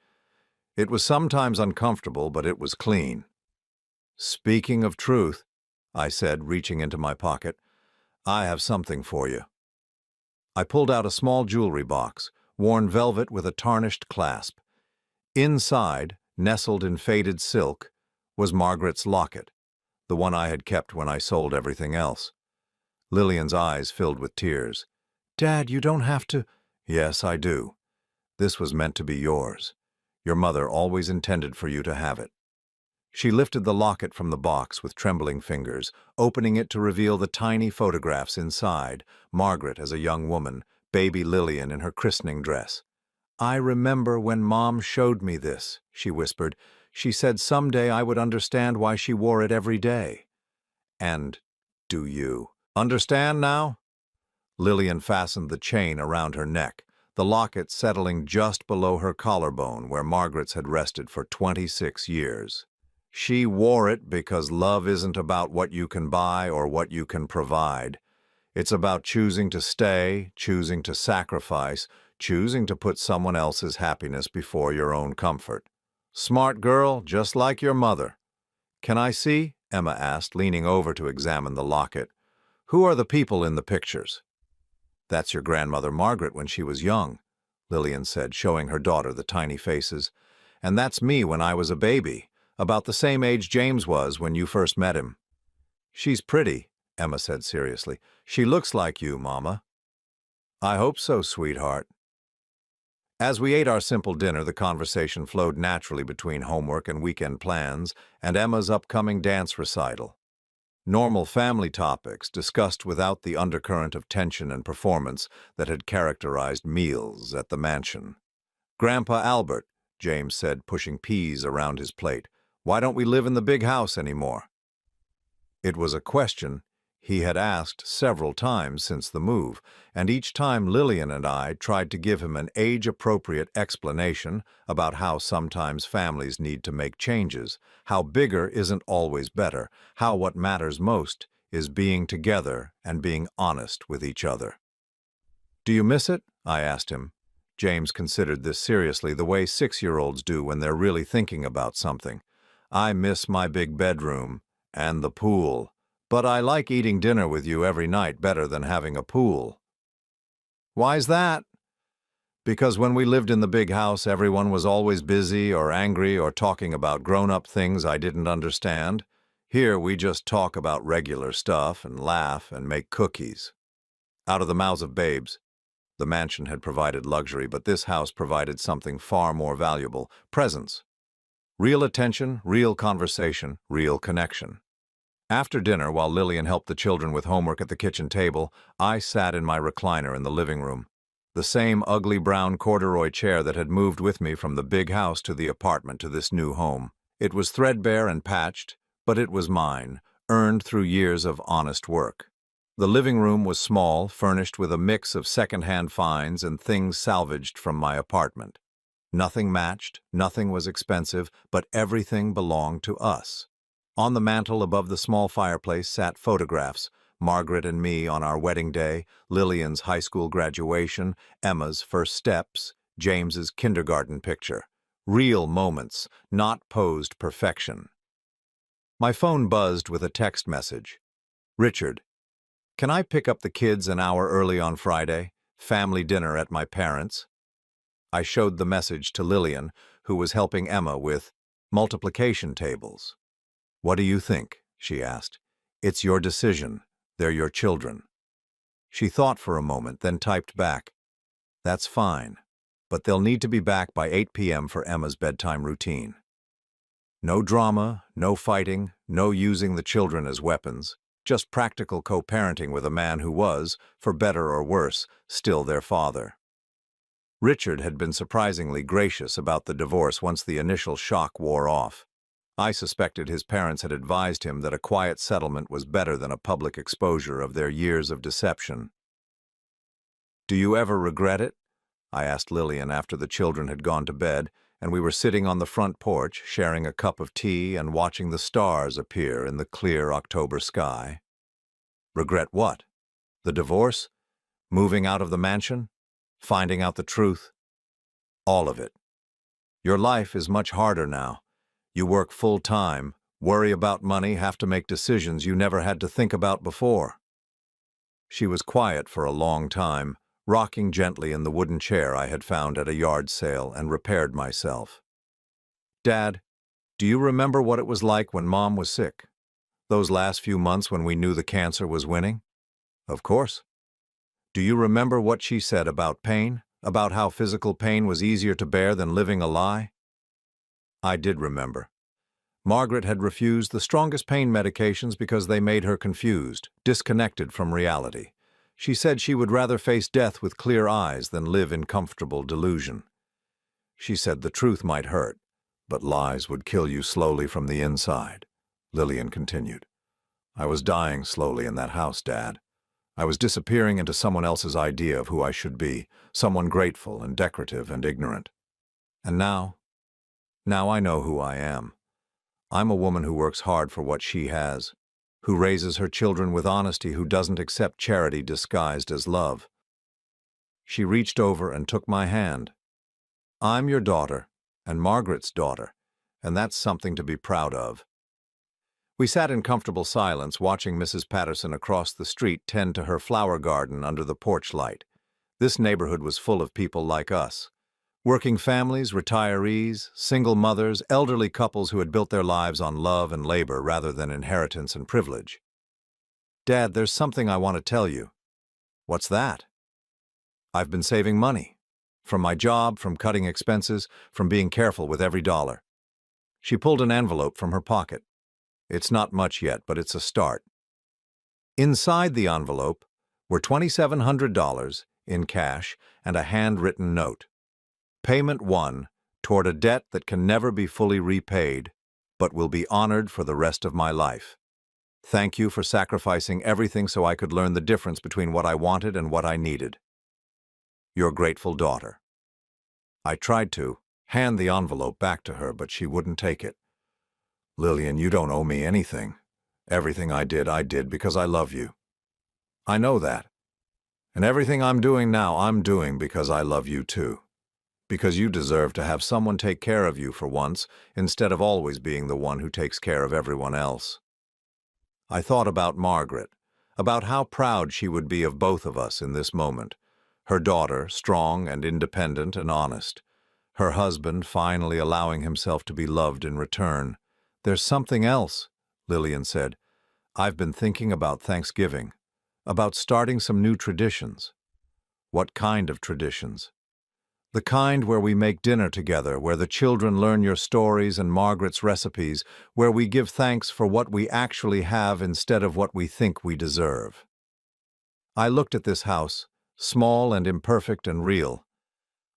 It was sometimes uncomfortable, but it was clean. "Speaking of truth," I said, reaching into my pocket, "I have something for you." I pulled out a small jewelry box, worn velvet with a tarnished clasp. Inside, nestled in faded silk, was Margaret's locket, the one I had kept when I sold everything else. Lillian's eyes filled with tears. "Dad, you don't have to—" "Yes, I do. This was meant to be yours. Your mother always intended for you to have it." She lifted the locket from the box with trembling fingers, opening it to reveal the tiny photographs inside, Margaret as a young woman, baby Lillian in her christening dress. "I remember when Mom showed me this," she whispered. "She said someday I would understand why she wore it every day." "And do you understand now?" Lillian fastened the chain around her neck, the locket settling just below her collarbone where Margaret's had rested for 26 years. "She wore it because love isn't about what you can buy or what you can provide. It's about choosing to stay, choosing to sacrifice, choosing to put someone else's happiness before your own comfort. Smart girl, just like your mother. Can I see? Emma asked, leaning over to examine the locket. Who are the people in the pictures? That's your grandmother Margaret when she was young, Lillian said, showing her daughter the tiny faces. And that's me when I was a baby, about the same age James was when you first met him. She's pretty, Emma said seriously. She looks like you, Mama. I hope so, sweetheart. As we ate our simple dinner, the conversation flowed naturally between homework and weekend plans and Emma's upcoming dance recital. Normal family topics discussed without the undercurrent of tension and performance that had characterized meals at the mansion. Grandpa Albert, James said, pushing peas around his plate, why don't we live in the big house anymore? It was a question he had asked several times since the move, and each time Lillian and I tried to give him an age-appropriate explanation about how sometimes families need to make changes, how bigger isn't always better, how what matters most is being together and being honest with each other. Do you miss it? I asked him. James considered this seriously, the way 6-year-olds do when they're really thinking about something. I miss my big bedroom and the pool. But I like eating dinner with you every night better than having a pool. Why's that? Because when we lived in the big house, everyone was always busy or angry or talking about grown-up things I didn't understand. Here, we just talk about regular stuff and laugh and make cookies. Out of the mouths of babes. The mansion had provided luxury, but this house provided something far more valuable: presence. Real attention, real conversation, real connection. After dinner, while Lillian helped the children with homework at the kitchen table, I sat in my recliner in the living room. The same ugly brown corduroy chair that had moved with me from the big house to the apartment to this new home. It was threadbare and patched, but it was mine, earned through years of honest work. The living room was small, furnished with a mix of second-hand finds and things salvaged from my apartment. Nothing matched, nothing was expensive, but everything belonged to us. On the mantel above the small fireplace sat photographs: Margaret and me on our wedding day, Lillian's high school graduation, Emma's first steps, James's kindergarten picture. Real moments, not posed perfection. My phone buzzed with a text message. Richard, can I pick up the kids an hour early on Friday? Family dinner at my parents'. I showed the message to Lillian, who was helping Emma with multiplication tables. What do you think? She asked. It's your decision. They're your children. She thought for a moment, then typed back, that's fine, but they'll need to be back by 8 p.m. for Emma's bedtime routine. No drama, no fighting, no using the children as weapons, just practical co-parenting with a man who was, for better or worse, still their father. Richard had been surprisingly gracious about the divorce once the initial shock wore off. I suspected his parents had advised him that a quiet settlement was better than a public exposure of their years of deception. Do you ever regret it? I asked Lillian after the children had gone to bed, and we were sitting on the front porch, sharing a cup of tea and watching the stars appear in the clear October sky. Regret what? The divorce? Moving out of the mansion? Finding out the truth? All of it. Your life is much harder now. You work full-time, worry about money, have to make decisions you never had to think about before. She was quiet for a long time, rocking gently in the wooden chair I had found at a yard sale and repaired myself. Dad, do you remember what it was like when Mom was sick? Those last few months when we knew the cancer was winning? Of course. Do you remember what she said about pain? About how physical pain was easier to bear than living a lie? I did remember. Margaret had refused the strongest pain medications because they made her confused, disconnected from reality. She said she would rather face death with clear eyes than live in comfortable delusion. She said the truth might hurt, but lies would kill you slowly from the inside. Lillian continued. I was dying slowly in that house, Dad. I was disappearing into someone else's idea of who I should be, someone grateful and decorative and ignorant. And now I know who I am. I'm a woman who works hard for what she has. who raises her children with honesty, who doesn't accept charity disguised as love. She reached over and took my hand. I'm your daughter, and Margaret's daughter, and that's something to be proud of. We sat in comfortable silence, watching Mrs. Patterson across the street tend to her flower garden under the porch light. This neighborhood was full of people like us. Working families, retirees, single mothers, elderly couples who had built their lives on love and labor rather than inheritance and privilege. Dad, there's something I want to tell you. What's that? I've been saving money. From my job, from cutting expenses, from being careful with every dollar. She pulled an envelope from her pocket. It's not much yet, but it's a start. Inside the envelope were $2,700 in cash and a handwritten note. Payment 1 toward a debt that can never be fully repaid, but will be honored for the rest of my life. Thank you for sacrificing everything so I could learn the difference between what I wanted and what I needed. Your grateful daughter. I tried to hand the envelope back to her, but she wouldn't take it. Lillian, you don't owe me anything. Everything I did because I love you. I know that. And everything I'm doing now, I'm doing because I love you too. Because you deserve to have someone take care of you for once, instead of always being the one who takes care of everyone else. I thought about Margaret, about how proud she would be of both of us in this moment. Her daughter, strong and independent and honest. Her husband finally allowing himself to be loved in return. There's something else, Lillian said. I've been thinking about Thanksgiving, about starting some new traditions. What kind of traditions? The kind where we make dinner together, where the children learn your stories and Margaret's recipes, where we give thanks for what we actually have instead of what we think we deserve. I looked at this house, small and imperfect and real.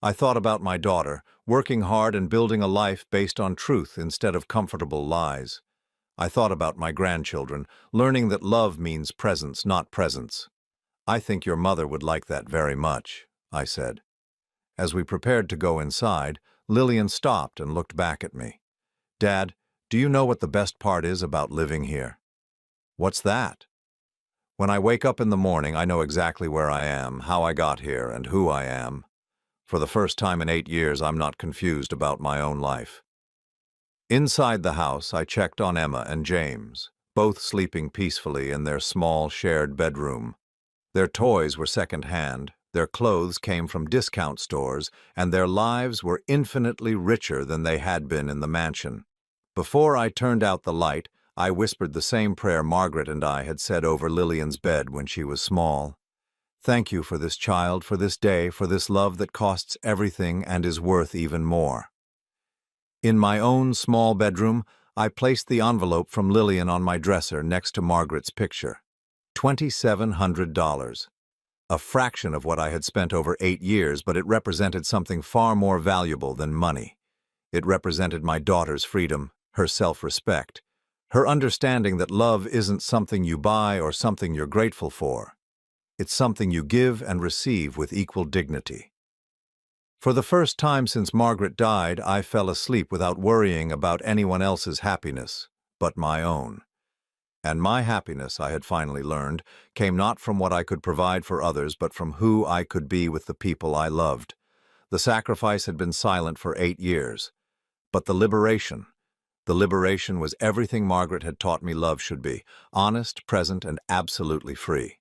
I thought about my daughter, working hard and building a life based on truth instead of comfortable lies. I thought about my grandchildren, learning that love means presence, not presents. I think your mother would like that very much, I said. As we prepared to go inside, Lillian stopped and looked back at me. Dad, do you know what the best part is about living here? What's that? When I wake up in the morning, I know exactly where I am, how I got here, and who I am. For the first time in 8 years, I'm not confused about my own life. Inside the house, I checked on Emma and James, both sleeping peacefully in their small shared bedroom. Their toys were second-hand, their clothes came from discount stores, and their lives were infinitely richer than they had been in the mansion. Before I turned out the light, I whispered the same prayer Margaret and I had said over Lillian's bed when she was small. Thank you for this child, for this day, for this love that costs everything and is worth even more. In my own small bedroom, I placed the envelope from Lillian on my dresser next to Margaret's picture. $2,700. A fraction of what I had spent over 8 years, but it represented something far more valuable than money. It represented my daughter's freedom, her self-respect, her understanding that love isn't something you buy or something you're grateful for. It's something you give and receive with equal dignity. For the first time since Margaret died, I fell asleep without worrying about anyone else's happiness, but my own. And my happiness, I had finally learned, came not from what I could provide for others, but from who I could be with the people I loved. The sacrifice had been silent for 8 years. But the liberation was everything Margaret had taught me love should be, honest, present, and absolutely free.